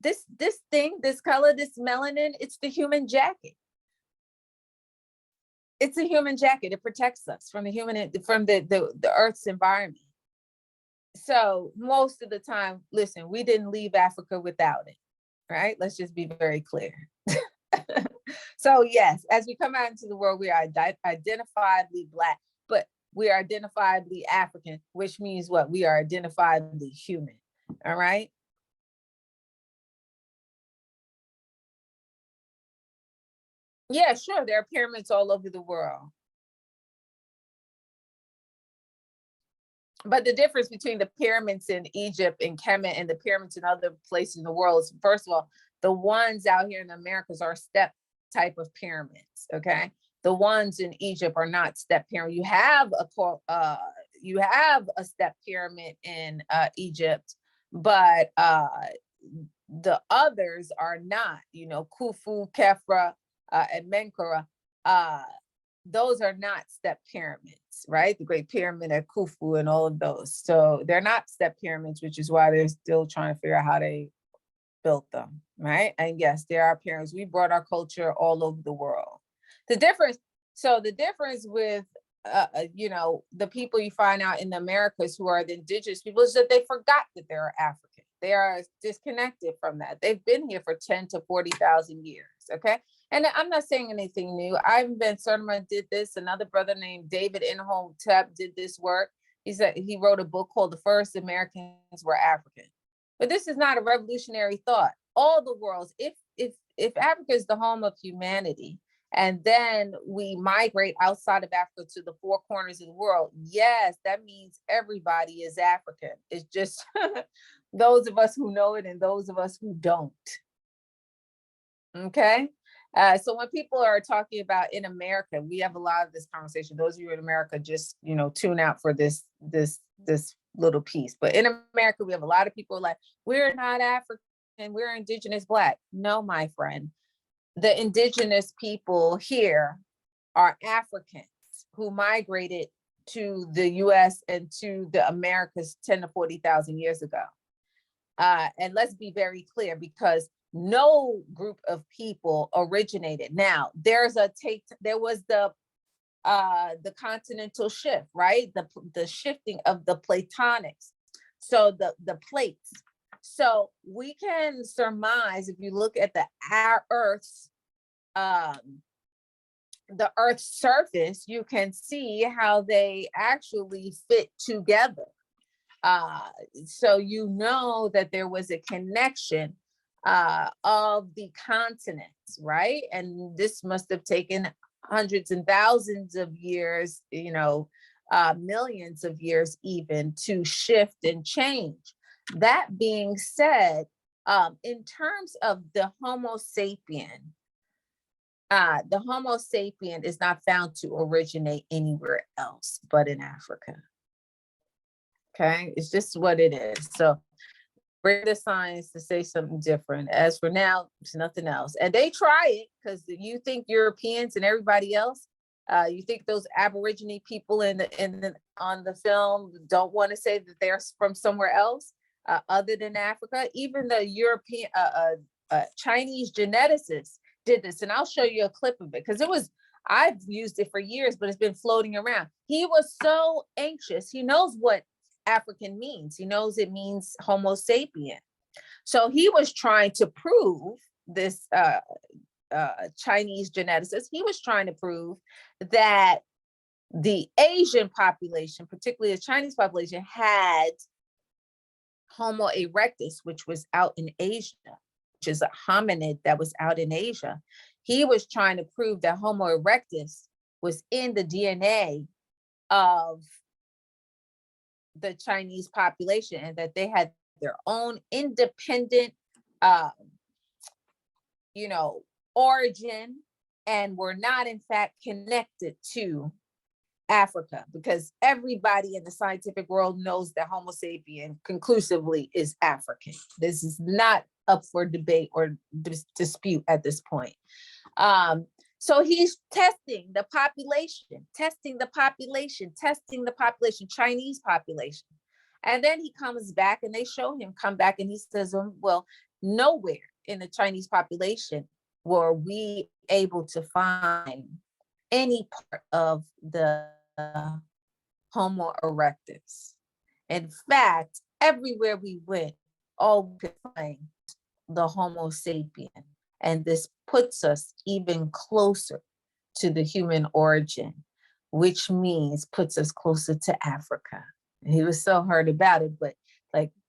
Speaker 7: This thing, this color, this melanin, it's the human jacket. It's a human jacket. It protects us from the Earth's environment. So most of the time, listen, we didn't leave Africa without it, right? Let's just be very clear. So yes, as we come out into the world, we are identifiably Black, but we are identifiably African, which means what? We are identifiably human, all right? Yeah, sure, there are pyramids all over the world. But the difference between the pyramids in Egypt and Kemet and the pyramids in other places in the world is, first of all, the ones out here in the Americas are step type of pyramids, okay? The ones in Egypt are not step pyramid. You have a step pyramid in Egypt, but the others are not. Khufu, Khafra, and Menkaure. Those are not step pyramids, right? The Great Pyramid at Khufu and all of those. So they're not step pyramids, which is why they're still trying to figure out how they built them, right? And yes, there are pyramids. We brought our culture all over the world. The difference with, the people you find out in the Americas who are the indigenous people is that they forgot that they're African. They are disconnected from that. They've been here for 10 to 40,000 years, okay? And I'm not saying anything new. Ivan Van Sertima did this. Another brother named David Imhotep did this work. He wrote a book called The First Americans Were African. But this is not a revolutionary thought. All the worlds, if Africa is the home of humanity, and then we migrate outside of Africa to the four corners of the world, yes, that means everybody is African. It's just those of us who know it and those of us who don't. Okay? So when people are talking about in America, we have a lot of this conversation. Those of you in America, just tune out for this little piece. But in America, we have a lot of people like, we're not African, we're indigenous Black. No, my friend. The indigenous people here are Africans who migrated to the US and to the Americas 10 to 40,000 years ago. And let's be very clear, because no group of people originated. Now, there was the continental shift, right? The shifting of the platonics. So the plates. So we can surmise, if you look at our Earth's, the Earth's surface, you can see how they actually fit together. So you know that there was a connection of the continents, right? And this must have taken hundreds and thousands of years, millions of years even, to shift and change. That being said, in terms of the Homo sapien is not found to originate anywhere else but in Africa. Okay, it's just what it is. So bring the science to say something different. As for now, it's nothing else. And they try it, because you think Europeans and everybody else, you think those Aborigine people on the film don't want to say that they're from somewhere else other than Africa. Even the European Chinese geneticists did this, and I'll show you a clip of it, because I've used it for years, but it's been floating around. He was so anxious. He knows what African means. He knows it means Homo sapien. So he was trying to prove, this Chinese geneticist, he was trying to prove that the Asian population, particularly the Chinese population, had Homo erectus, which was out in Asia, which is a hominid that was out in Asia. He was trying to prove that Homo erectus was in the DNA of the Chinese population, and that they had their own independent, origin, and were not in fact connected to Africa, because everybody in the scientific world knows that Homo sapien conclusively is African. This is not up for debate or dispute at this point. So he's testing the population, Chinese population. And then he comes back, and they show him come back, and he says, well, nowhere in the Chinese population were we able to find any part of the Homo erectus. In fact, everywhere we went, all we could find the Homo sapien. And this puts us even closer to the human origin, which means puts us closer to Africa. And he was so hurt about it, but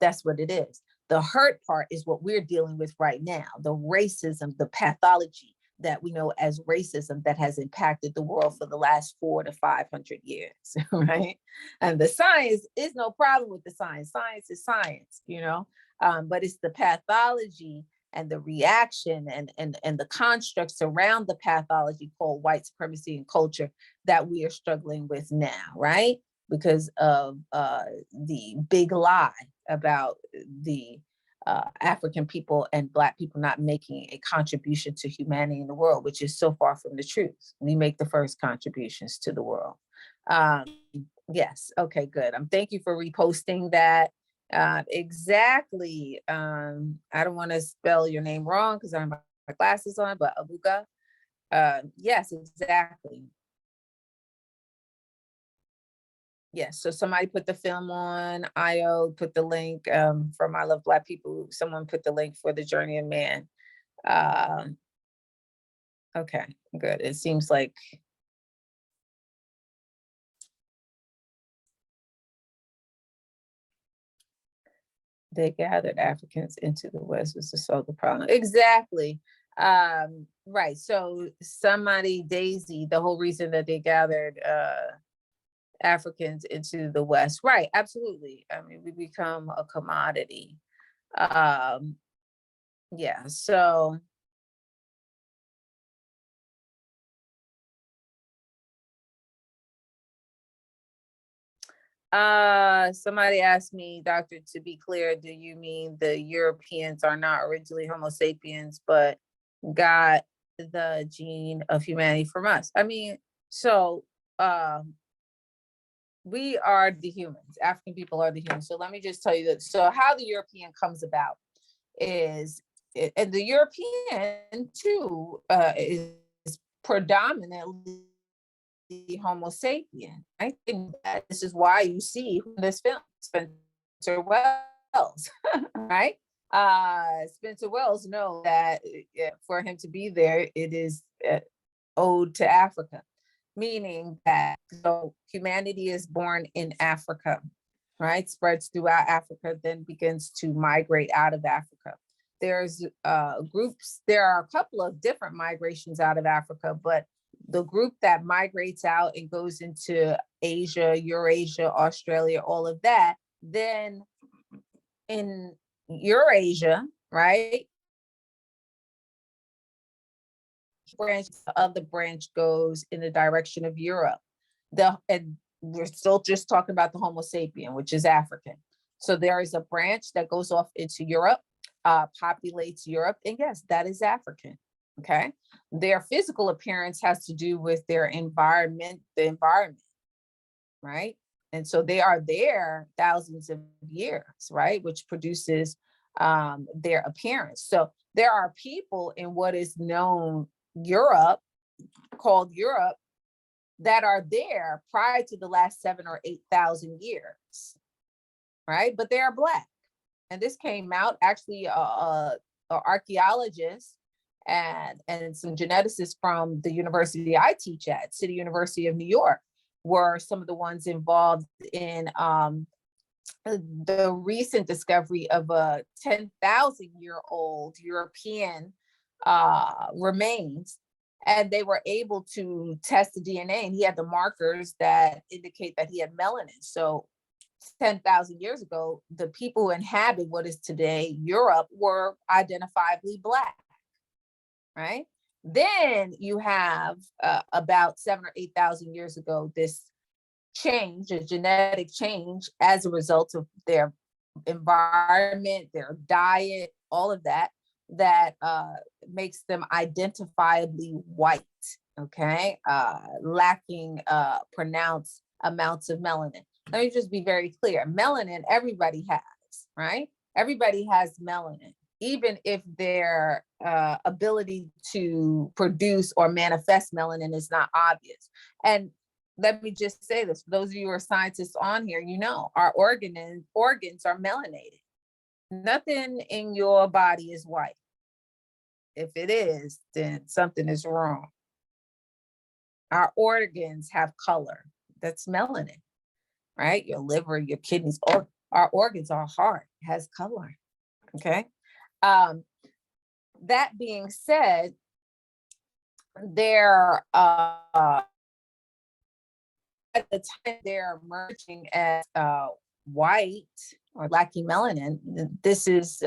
Speaker 7: that's what it is. The hurt part is what we're dealing with right now, the racism, the pathology that we know as racism that has impacted the world for the last 400 to 500 years, right? And the science is no problem with the science. Science is science, but it's the pathology and the reaction and the constructs around the pathology called white supremacy and culture that we are struggling with now, right? Because of the big lie about the African people and Black people not making a contribution to humanity in the world, which is so far from the truth. We make the first contributions to the world. Yes, okay, good. Thank you for reposting that. Exactly. I don't want to spell your name wrong because I have my glasses on, but Abuka. Yes, exactly. Yes, so somebody put the film on, IO put the link from I Love Black People. Someone put the link for The Journey of Man. Okay, good. It seems like they gathered Africans into the West was to solve the problem. Exactly. Right. So somebody, Daisy, the whole reason that they gathered Africans into the West. Right. Absolutely. I mean, we become a commodity. Yeah. So somebody asked me, Doctor, to be clear, do you mean the Europeans are not originally Homo sapiens, but got the gene of humanity from us? I mean, so we are the humans. African people are the humans. So let me just tell you that. So how the European comes about is, and the European too is predominantly Homo sapien. I think that this is why you see this film, Spencer Wells, right? Spencer Wells know that for him to be there, it is ode to Africa, meaning that so humanity is born in Africa, right? Spreads throughout Africa, then begins to migrate out of Africa. There's groups, there are a couple of different migrations out of Africa, but the group that migrates out and goes into Asia, Eurasia, Australia, all of that, then in Eurasia, right? Branch, the other branch goes in the direction of Europe. And we're still just talking about the Homo sapien, which is African. So there is a branch that goes off into Europe, populates Europe, and yes, that is African. Okay, their physical appearance has to do with their environment, the environment, right? And so they are there thousands of years, right? Which produces their appearance. So there are people in what is known Europe, called Europe, that are there prior to the last 7,000 or 8,000 years, right? But they are Black. And this came out actually, archaeologists and some geneticists from the university I teach at, City University of New York, were some of the ones involved in the recent discovery of a 10,000-year-old European remains. And they were able to test the DNA, and he had the markers that indicate that he had melanin. So 10,000 years ago, the people who inhabit what is today Europe were identifiably Black, right? Then you have about 7,000 or 8,000 years ago, this change, a genetic change as a result of their environment, their diet, all of that, that makes them identifiably white, okay? Lacking pronounced amounts of melanin. Let me just be very clear. Melanin, everybody has, right? Everybody has melanin, even if their ability to produce or manifest melanin is not obvious. And let me just say this, for those of you who are scientists on here, you know, our organs are melanated. Nothing in your body is white. If it is, then something is wrong. Our organs have color. That's melanin, right? Your liver, your kidneys, all our organs, our heart has color, okay? That being said, they're at the time they're emerging as white or lacking melanin. This is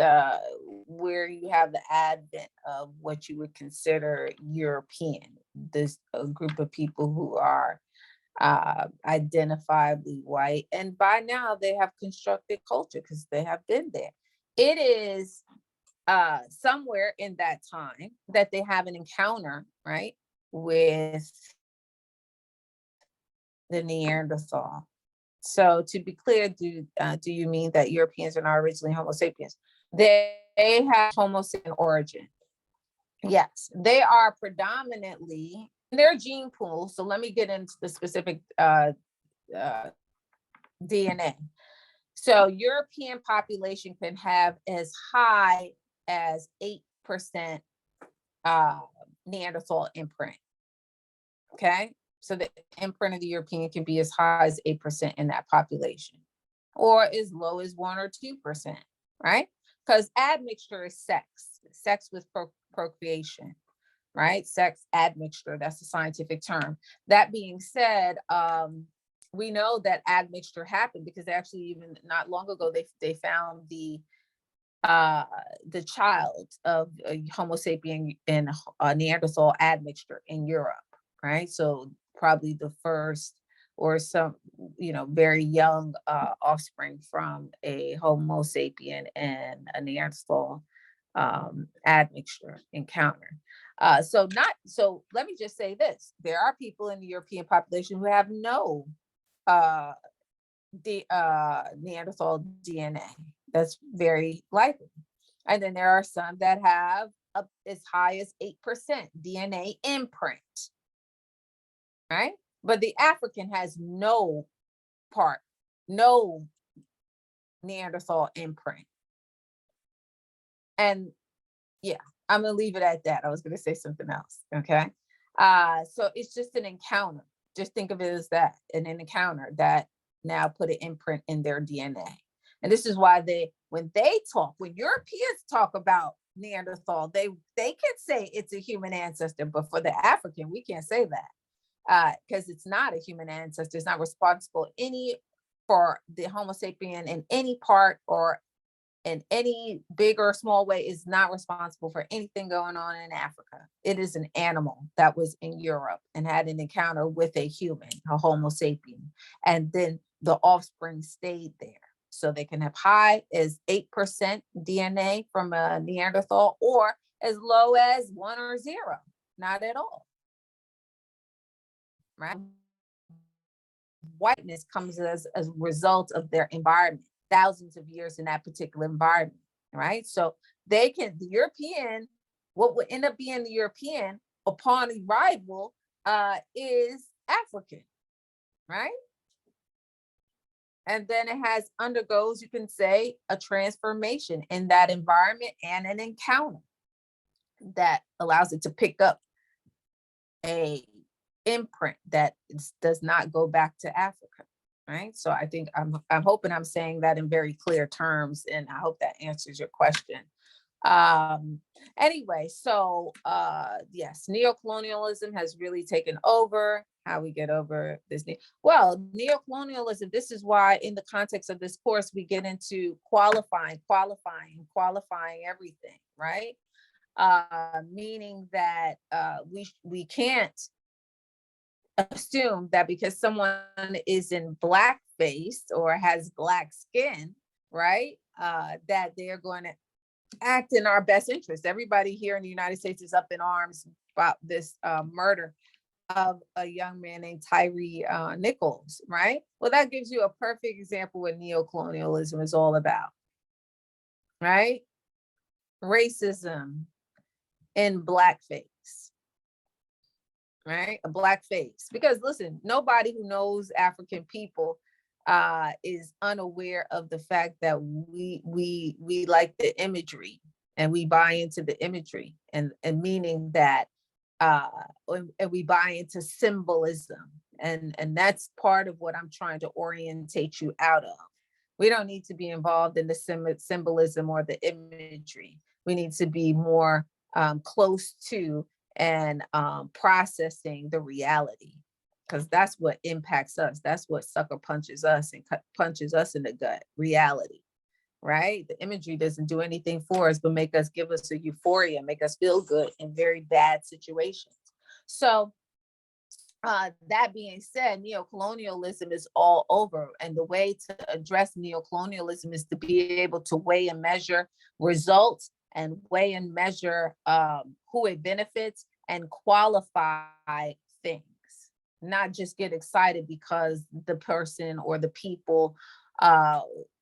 Speaker 7: where you have the advent of what you would consider European, this group of people who are identifiably white. And by now they have constructed culture because they have been there. It is somewhere in that time that they have an encounter, right, with the Neanderthal. So to be clear, do you mean that Europeans are not originally Homo sapiens? They have Homo sapien origin. Yes, they are predominantly in their gene pool. So let me get into the specific DNA. So European population can have as high as 8% Neanderthal imprint. Okay, so the imprint of the European can be as high as 8% in that population, or as low as 1 or 2%, right? Because admixture is sex with procreation, right? Sex admixture, that's the scientific term. That being said, we know that admixture happened because actually even not long ago, they found the child of Homo sapien and Neanderthal admixture in Europe, right? So probably the first or some, very young offspring from a Homo sapien and a Neanderthal admixture encounter. So let me just say this. There are people in the European population who have no the Neanderthal DNA. That's very likely. And then there are some that have up as high as 8% DNA imprint, right? But the African has no Neanderthal imprint. And yeah, I'm gonna leave it at that. I was gonna say something else, okay? So it's just an encounter. Just think of it as that, an encounter that now put an imprint in their DNA. And this is why when Europeans talk about Neanderthal, they can say it's a human ancestor, but for the African, we can't say that because it's not a human ancestor. It's not responsible for the Homo sapien in any part or in any big or small way, is not responsible for anything going on in Africa. It is an animal that was in Europe and had an encounter with a human, a Homo sapien, and then the offspring stayed there. So they can have high as 8% DNA from a Neanderthal or as low as 1 or 0, not at all. Right? Whiteness comes as a result of their environment, thousands of years in that particular environment, right? So the European, what would end up being the European upon arrival is African, right? And then it undergoes, you can say, a transformation in that environment and an encounter that allows it to pick up a imprint that does not go back to Africa, right? So I think I'm hoping I'm saying that in very clear terms, and I hope that answers your question. Anyway, so yes, neocolonialism has really taken over. How we get over this? Well, neocolonialism, this is why in the context of this course, we get into qualifying everything, right? Meaning that we can't assume that because someone is in blackface or has black skin, right, that they're going to act in our best interest. Everybody here in the United States is up in arms about this murder of a young man named Tyree Nichols, right? Well, that gives you a perfect example what neocolonialism is all about, right? Racism in blackface, right? A blackface. Because listen, nobody who knows African people is unaware of the fact that we like the imagery and we buy into the imagery and meaning that and we buy into symbolism, and that's part of what I'm trying to orientate you out of. We don't need to be involved in the symbolism or the imagery. We need to be more close to and processing the reality, because that's what impacts us. That's what sucker punches us and punches us in the gut, reality, right? The imagery doesn't do anything for us, but give us a euphoria, make us feel good in very bad situations. So that being said, neocolonialism is all over. And the way to address neocolonialism is to be able to weigh and measure results and weigh and measure who it benefits and qualify things. Not just get excited because the person or the people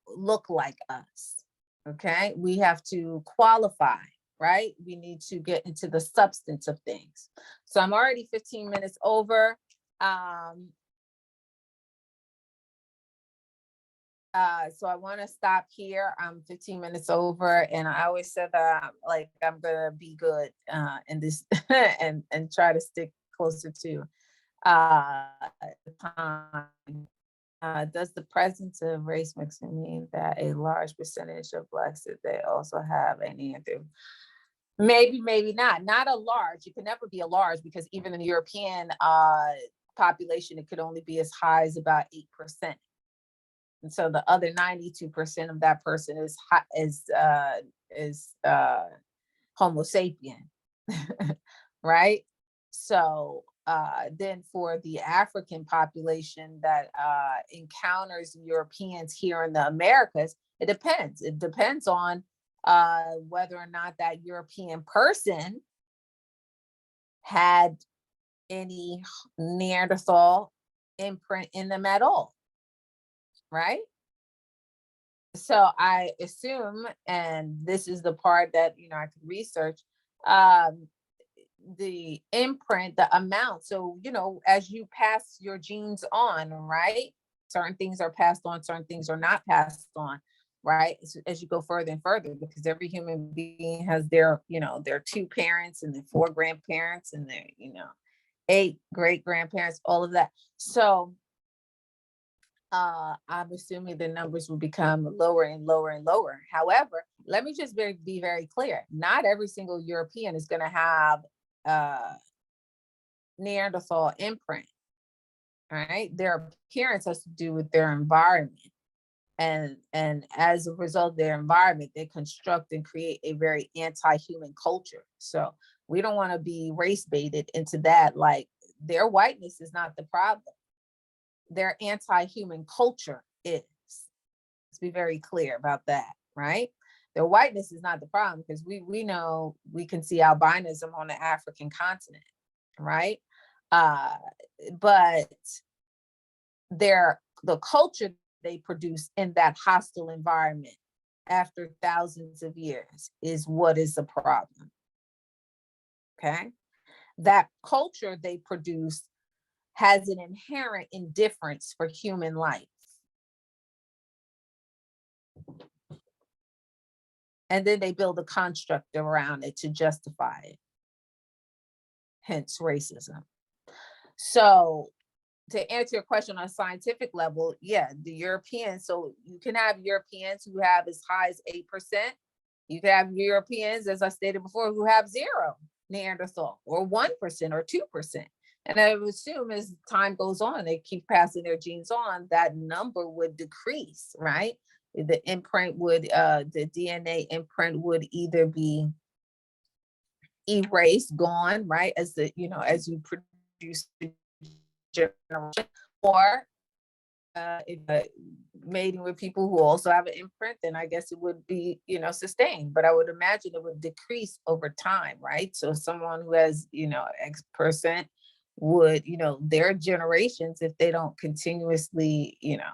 Speaker 7: look like us, okay? We have to qualify, right? We need to get into the substance of things. So I'm already 15 minutes over. So I want to stop here. I'm 15 minutes over, and I always said that I'm gonna be good in this and try to stick closer to the time. Does the presence of race mixing mean that a large percentage of Blacks that they also have any other? Maybe, maybe not. Not a large. It can never be a large, because even in the European population, it could only be as high as about 8%. And so the other 92% of that person is Homo sapien, right? So then for the African population that encounters Europeans here in the Americas, it depends. It depends on whether or not that European person had any Neanderthal imprint in them at all, right? So I assume, and this is the part that, you know, I could research, the imprint, the amount. So, you know, as you pass your genes on, right? Certain things are passed on, certain things are not passed on, right? As you go further and further, because every human being has their, you know, their 2 parents and their 4 grandparents and their, you know, 8 great grandparents, all of that. So I'm assuming the numbers will become lower and lower and lower. However, let me just be very clear. Not every single European is going to have Neanderthal imprint, right? Their appearance has to do with their environment. And as a result of their environment, they construct and create a very anti-human culture. So we don't want to be race baited into that. Like, their whiteness is not the problem. Their anti-human culture is. Let's be very clear about that, right? Their whiteness is not the problem, because we know we can see albinism on the African continent, right? But the culture they produce in that hostile environment after thousands of years is what is the problem. Okay, that culture they produce has an inherent indifference for human life. And then they build a construct around it to justify it. Hence racism. So to answer your question on a scientific level, yeah, the Europeans, so you can have Europeans who have as high as 8%. You can have Europeans, as I stated before, who have 0 Neanderthal, or 1% or 2%. And I would assume as time goes on, they keep passing their genes on, that number would decrease, right? The imprint would, the DNA imprint would either be erased, gone, right? As the, you know, as you produce the generation, or if mating with people who also have an imprint, then I guess it would be, you know, sustained. But I would imagine it would decrease over time, right? So someone who has, you know, X% would, you know, their generations, if they don't continuously, you know,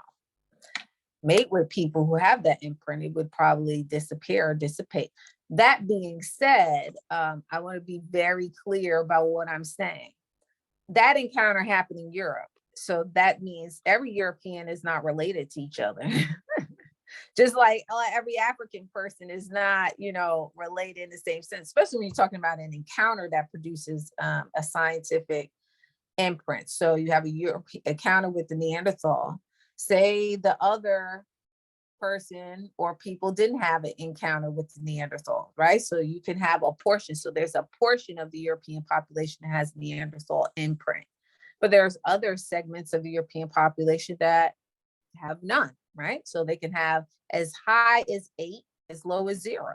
Speaker 7: mate with people who have that imprint, it would probably disappear or dissipate. That being said, I want to be very clear about what I'm saying. That encounter happened in Europe. So that means every European is not related to each other. Just like every African person is not, you know, related in the same sense, especially when you're talking about an encounter that produces a scientific imprint. So you have a European encounter with the Neanderthal. Say the other person or people didn't have an encounter with the Neanderthal, right? So you can have a portion. So there's a portion of the European population that has Neanderthal imprint, but there's other segments of the European population that have none, right? So they can have as high as 8, as low as 0.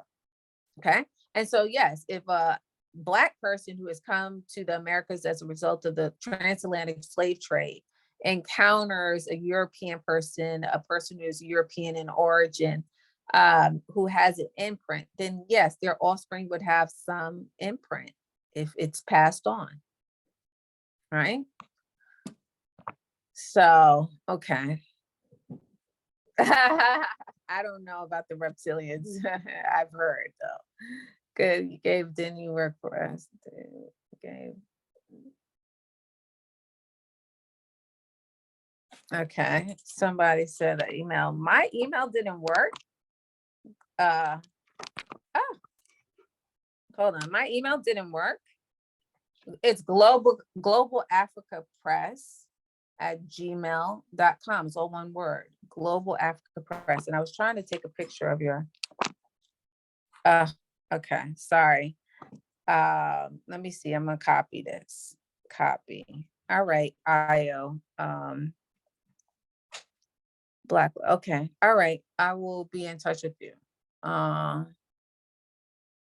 Speaker 7: Okay. And so, yes, if a Black person who has come to the Americas as a result of the transatlantic slave trade encounters a European person, a person who is European in origin, who has an imprint, then yes, their offspring would have some imprint if it's passed on, right? So, okay. I don't know about the reptilians. I've heard though. Good, you gave, didn't you work for us? Okay. Okay, somebody said an email. My email didn't work. Hold on, my email didn't work. It's global Africa Press @gmail.com. It's all one word, Global Africa Press. And I was trying to take a picture of your, okay, sorry. Let me see, I'm gonna copy this, copy. All right, IO, Black, okay, all right, I will be in touch with you.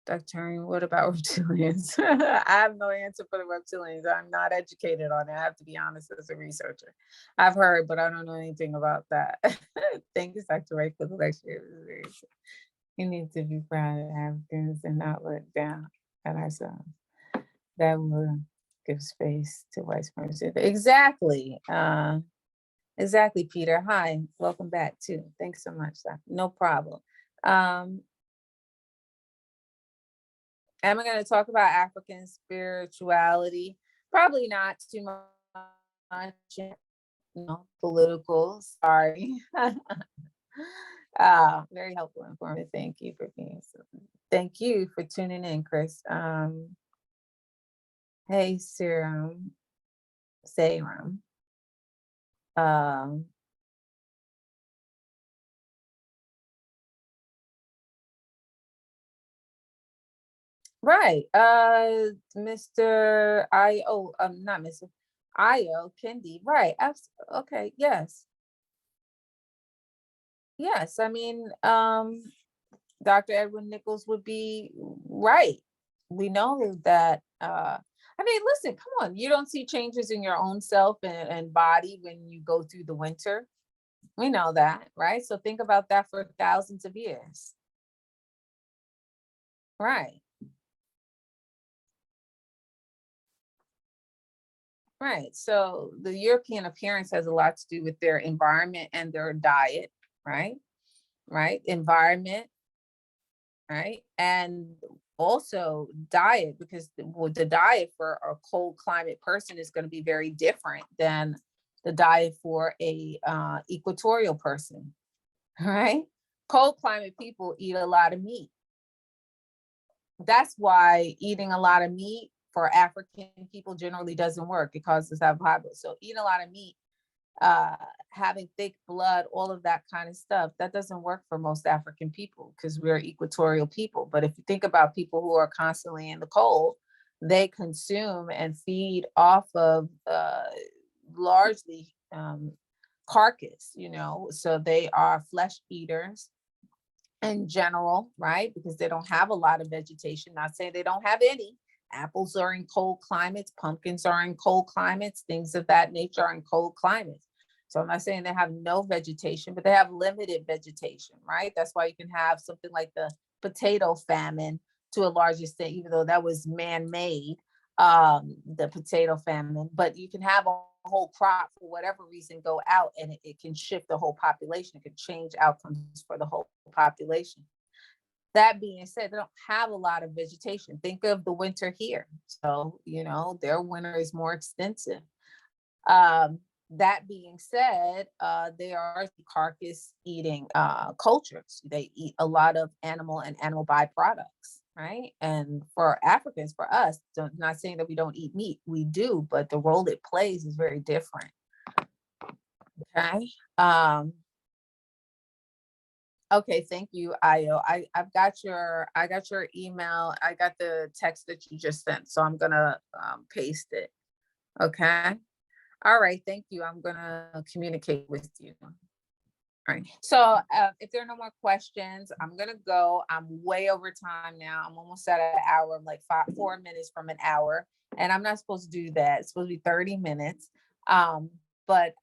Speaker 7: Dr. What about reptilians? I have no answer for the reptilians. I'm not educated on it. I have to be honest as a researcher. I've heard, but I don't know anything about that. Thank you, Dr. Ray, for the lecture. You need to be proud of Africans and not look down at ourselves. That will give space to white supremacy. Exactly. Exactly, Peter. Hi, welcome back too. Thanks so much, Doc. No problem. Am I going to talk about African spirituality? Probably not too much. No, political. Sorry. Very helpful, informative. Thank you for being so. Thank you for tuning in, Chris. Hey, Serum. Right. Mr. Io, not Mr. Io Kendi. Right. Okay. Yes. Yes. I mean, Dr. Edwin Nichols would be right. We know that, I mean, listen, come on. You don't see changes in your own self and body when you go through the winter. We know that, right? So think about that for thousands of years. Right. Right. So the European appearance has a lot to do with their environment and their diet, right? Right. Environment, right? And also diet, because the diet for a cold climate person is going to be very different than the diet for a equatorial person, right? Cold climate people eat a lot of meat. That's why eating a lot of meat for African people generally doesn't work. It causes hypoxia. So eating a lot of meat, having thick blood, all of that kind of stuff, that doesn't work for most African people because we're equatorial people. But if you think about people who are constantly in the cold, they consume and feed off of largely carcass, so they are flesh eaters in general, right? Because they don't have a lot of vegetation. Not saying they don't have any. Apples are in cold climates, pumpkins are in cold climates, things of that nature are in cold climates. So I'm not saying they have no vegetation, but they have limited vegetation, right? That's why you can have something like the potato famine to a large extent, even though that was man-made, the potato famine, but you can have a whole crop for whatever reason go out and it can shift the whole population. It can change outcomes for the whole population. That being said, they don't have a lot of vegetation. Think of the winter here. So, their winter is more extensive. That being said, they are carcass eating cultures. They eat a lot of animal and animal byproducts, right? And for Africans, for us, not saying that we don't eat meat, we do, but the role it plays is very different. Okay. Okay, thank you, Ayo. I got your email. I got the text that you just sent, so I'm gonna paste it. Okay. All right, thank you. I'm gonna communicate with you. All right. So if there are no more questions, I'm gonna go. I'm way over time now. I'm almost at an hour. I'm like 4 minutes from an hour, and I'm not supposed to do that. It's supposed to be 30 minutes. But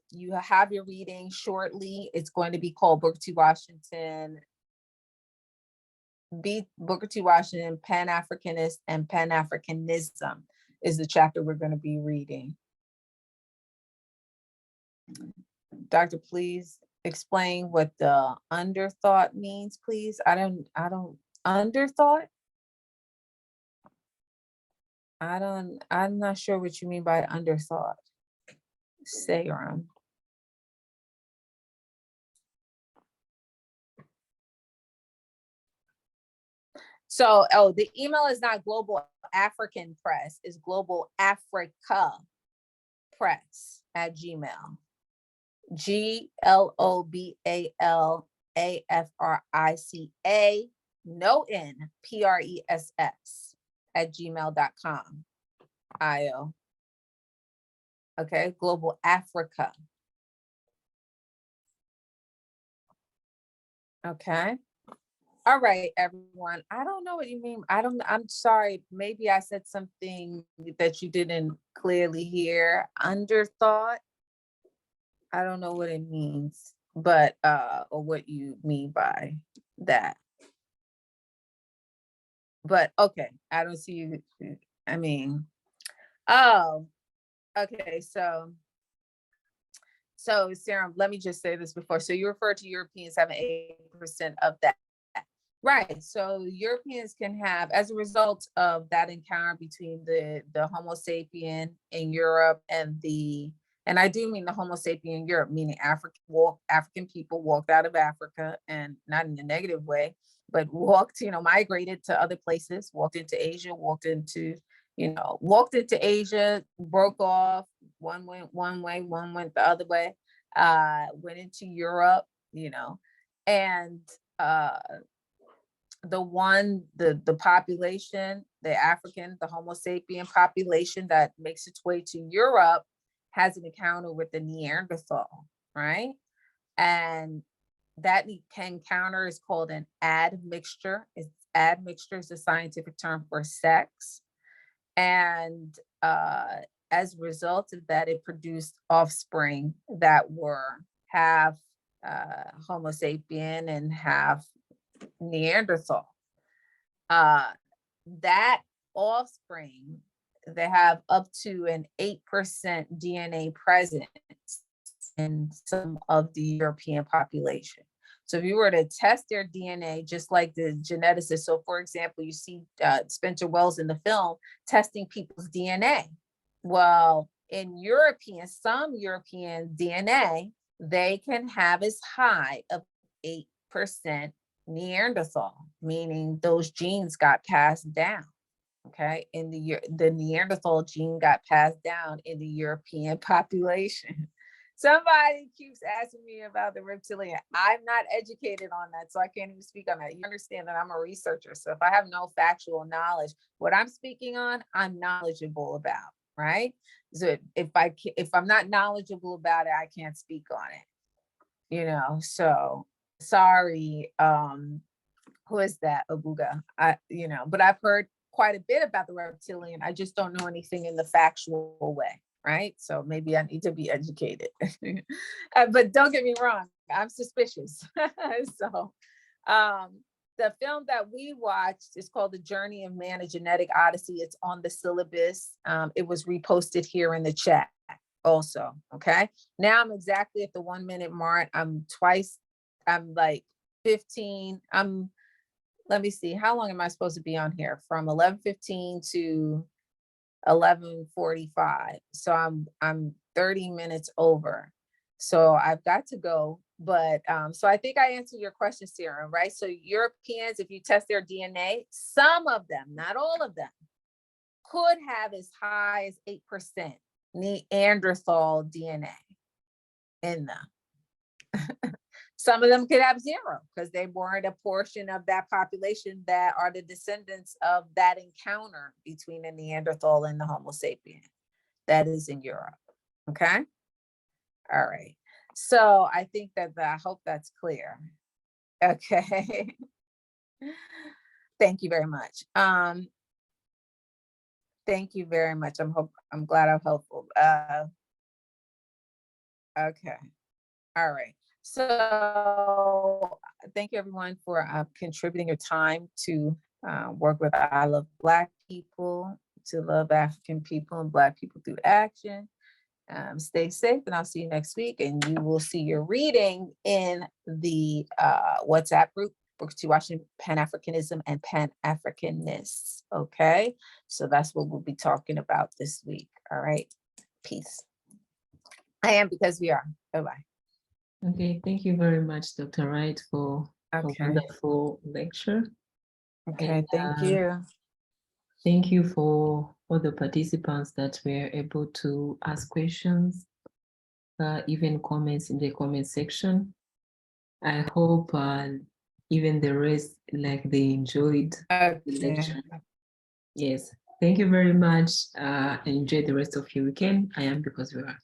Speaker 7: you have your reading shortly. It's going to be called Booker T. Washington, Pan-Africanist and Pan-Africanism is the chapter we're going to be reading. Doctor, please explain what the underthought means, please. I don't underthought. I'm not sure what you mean by underthought. Serum. So, the email is not Global African Press, it's Global Africa Press at Gmail. GLOBALAFRICA, no N, PRESS at gmail.com. IO. Okay, Global Africa. Okay. All right, everyone. I don't know what you mean. I'm sorry. Maybe I said something that you didn't clearly hear. Underthought. I don't know what it means, but or what you mean by that. But okay, I don't see you. I mean, oh, okay. So So Sarah, let me just say this before. So you referred to Europeans having 8% of that. Right. So Europeans can have, as a result of that encounter between the Homo sapien in Europe and I do mean the Homo sapien in Europe, meaning African people walked out of Africa, and not in a negative way, but walked, migrated to other places, walked into Asia, walked into Asia, broke off, one went one way, one went the other way, went into Europe, and the population, the Homo sapien population that makes its way to Europe has an encounter with the Neanderthal, right? And that encounter is called an admixture. Admixture is a scientific term for sex. And as a result of that, it produced offspring that were half Homo sapien and half Neanderthal. That offspring, they have up to an 8% DNA presence in some of the European population. So if you were to test their DNA, just like the geneticists, so for example, you see Spencer Wells in the film testing people's DNA. Well, in some European DNA, they can have as high of 8% Neanderthal, meaning those genes got passed down. Okay, in the Neanderthal gene got passed down in the European population. Somebody keeps asking me about the reptilian. I'm not educated on that, so I can't even speak on that. You understand that I'm a researcher, so if I have no factual knowledge, what I'm speaking on, I'm knowledgeable about, right? So if I'm not knowledgeable about it, I can't speak on it. So sorry. Who is that? Abuga. But I've heard quite a bit about the reptilian. I just don't know anything in the factual way, right? So maybe I need to be educated. But don't get me wrong, I'm suspicious. So the film that we watched is called The Journey of Man, A Genetic Odyssey. It's on the syllabus. It was reposted here in the chat also, okay? Now I'm exactly at the 1 minute mark. I'm like 15. Let me see, how long am I supposed to be on here? From 11:15 to 11:45. So I'm 30 minutes over. So I've got to go. But so I think I answered your question, Sarah, right? So Europeans, if you test their DNA, some of them, not all of them, could have as high as 8% Neanderthal DNA in them. Some of them could have 0 because they weren't a portion of that population that are the descendants of that encounter between the Neanderthal and the Homo sapien that is in Europe. Okay. All right. So I think I hope that's clear. Okay. Thank you very much. Thank you very much. I'm glad I'm helpful. Okay. All right. So thank you everyone for contributing your time to work with I Love Black People, to love African people and Black people through action. Stay safe, and I'll see you next week. And you will see your reading in the WhatsApp group, Booker T. Washington, Pan-Africanism and Pan-Africanists. Okay, so that's what we'll be talking about this week. All right, peace. I am because we are. Bye-bye.
Speaker 5: Okay, thank you very much, Dr. Wright, for a wonderful lecture.
Speaker 7: Okay,
Speaker 5: And,
Speaker 7: thank you.
Speaker 5: Thank you for all the participants that were able to ask questions, even comments in the comment section. I hope even the rest, they enjoyed the lecture. Yes, thank you very much. Enjoy the rest of your weekend. I am because we are.